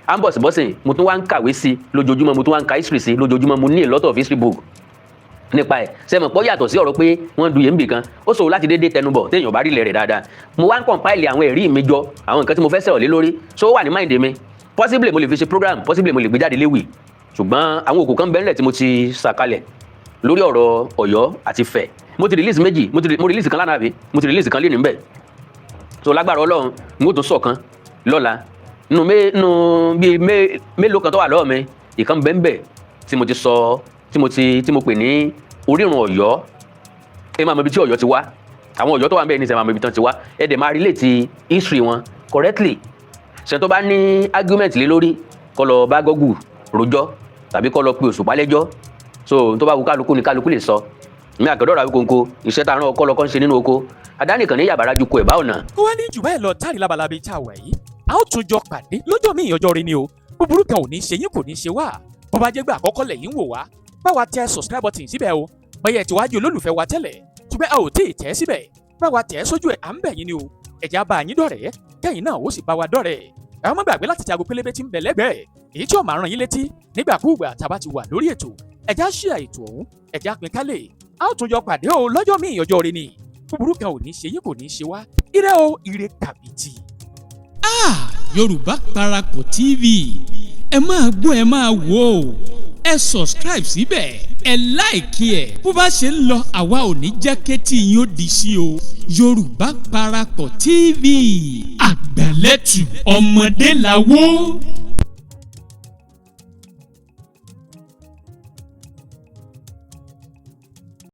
à ń bọ̀sibọ́sìn mo tún wá ń kàwé sí lójoojúmọ́ mo tún wá ń ka history sí lójoojúmọ́ mo ní a lot of history book nípa ẹ̀ sẹ́mọ̀ pọ́ yàtọ̀ sí ọ̀rọ̀ pé wọ́n du yẹn bì kan ó ṣòro láti déédéé tẹnubọ̀ téèyàn bá rí ilẹ̀ rẹ̀ dáadáa mo wá ń compile àwọn ẹ̀rí mi jọ àwọn nǹkan tí mo fẹ́ sọ̀rọ̀ lé lórí so ó wà ní mind mi possibly mo lè fi ṣe program possibly mo lè gbé jáde léwì ṣùgbọ́n àwọn òkú kan bẹ́ẹ̀lẹ̀ tí mo ti ṣàkalẹ̀ lórí ọ̀rọ̀ Ọ̀yọ́ àti Ifẹ̀ mo ti release méjì mo release kan lánàá àbí mo ti release kan lé níbẹ̀ so lágbára Ọlọ́run n ó tún sọ̀kan lọ́la nínú bíi mélòó kan tó wà lọ́wọ́ mi ìkan bẹ́ẹ̀ tí mo ti sọ tí mo pè ní orírun Ọ̀yọ́ ẹ máa mọ ibi tí Ọ̀yọ́ ti wá àwọn Ọ̀yọ́ tó wà ń bẹ ní sẹ máa mọ ibi tán ti wá ẹ dẹ̀ máa relate history wọn correctly ṣe tó bá ní argument lé lórí kó lọ bá Google rojọ́ tàbí kó lọ pe Òṣùpá lẹ́jọ́ so tó bá wù kálukú ni kálukú lè sọ ní àgọ́dọ̀ Awikonko iṣẹ́ tá a rán ọkọ́ lọ́kọ́ ń ṣe nínú oko adánìkan ní yàbàrá ju ko ẹ̀ bá ọ̀nà. ó wá ní jù bẹ́ẹ̀ lọ táàrí lábalábí tá a wà yìí a ó tún jọ pàdé lọ́jọ́ míì ọjọ́ rí ni o búburú kan ò ní ṣe yín kò ní ṣe wá bó bá jẹ́ gbà àkọ́kọ́ lẹ̀ yín wò wá báwa tẹ subscribe button síbẹ̀ o bẹ́ẹ̀ tí wàá di olólùfẹ́ wa tẹ́lẹ̀ ṣùgbọ́n a ò tí ì tẹ̀ síbẹ̀ báwa tẹ̀ sójú ẹ̀ à ń bẹ̀ yín ni o ẹ̀já bá yín dọ̀rẹ́ kẹ́yìn náà ó sì bá wa dọ̀rẹ́ ẹ má gbàgbé láti tẹ aago pélébé tí ń bẹ lẹ́gbẹ̀ẹ́ èyí tí ó máa rán yín létí nígbàkúùgbà tá a bá ti wà lórí ètò ẹ̀já share ètò ọ̀hún ẹ̀já pín kálẹ̀ a ó tún jọ pàdé o lọ́jọ́ míì ọjọ́ rí ni búburú kan ò ní ṣe yín kò ní ṣe wá ire o ire kàbìtì. Yorùbá Parapọ̀ TV ẹ máa gbọ́ ẹ máa wò ó ẹ subscribe síbẹ̀ ẹ like ẹ̀ bó bá ṣe ń lọ àwa ò ní jẹ́ kétí yín ó di sí o Yorùbá Parapọ̀ TV àgbàlẹ́tù ọmọdé làwọ̀.